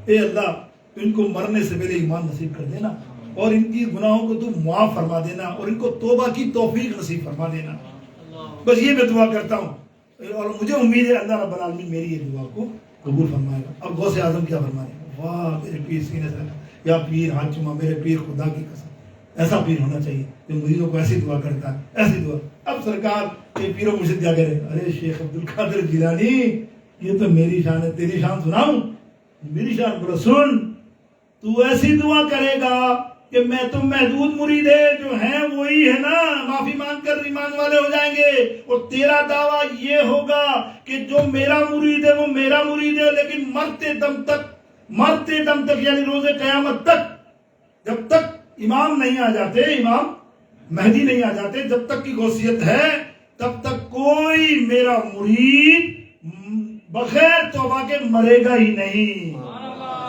اے اللہ ان کو مرنے سے پہلے ایمان نصیب کر دینا، اور ان کی گناہوں کو تو معاف فرما دینا، اور ان کو توبہ کی توفیق نصیب فرما دینا، بس یہ میں دعا کرتا ہوں، اور مجھے امید ہے اللہ رب العالمین میری یہ دعا کو قبول فرمائے گا۔ اب غوث اعظم کیا فرمائے گا؟ واہ میرے پیر سینے سے یا پیر ہاتھ چوما، میرے پیر خدا کی قسم ایسا پیر ہونا چاہیے جو مریدوں کو ایسی دعا کرتا ہے، ایسی دعا۔ اب سرکار یہ پیروں مرشد کیا کرے، ارے شیخ عبد القادر جیلانی یہ تو میری شان ہے، تیری شان سناؤں؟ میری شان بڑا سن، تو ایسی دعا کرے گا کہ میں تو محدود مرید ہے جو ہیں وہی ہے نا، معافی مانگ کر ایمان والے ہو جائیں گے، اور تیرا دعویٰ یہ ہوگا کہ جو میرا مرید ہے وہ میرا مرید ہے، لیکن مرتے دم تک یعنی روز قیامت تک جب تک امام نہیں آ جاتے، امام مہدی نہیں آ جاتے، جب تک کی غوثیت ہے تب تک کوئی میرا مرید بغیر توبہ کے مرے گا ہی نہیں۔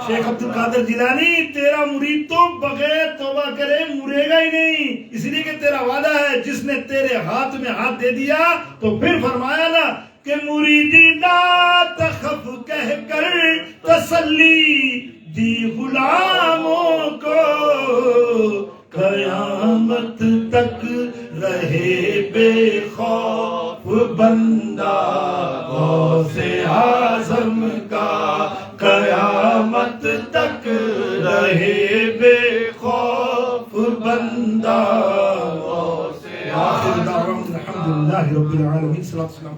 شیخ عبد القادر جیلانی تیرا مرید تو بغیر توبہ کرے مرے گا ہی نہیں، اس لیے کہ تیرا وعدہ ہے جس نے تیرے ہاتھ میں ہاتھ دے دیا تو پھر فرمایا نا کہ مریدی لا تخف کہہ کر تسلی دی غلاموں کو، قیامت تک رہے بے خوف بندہ غوث اعظم کا، قیامت تک رہے بے خوف بندہ غوث اعظم۔ آخر دعوانا الحمدللہ رب العالمین، صلی اللہ علیہ وسلم۔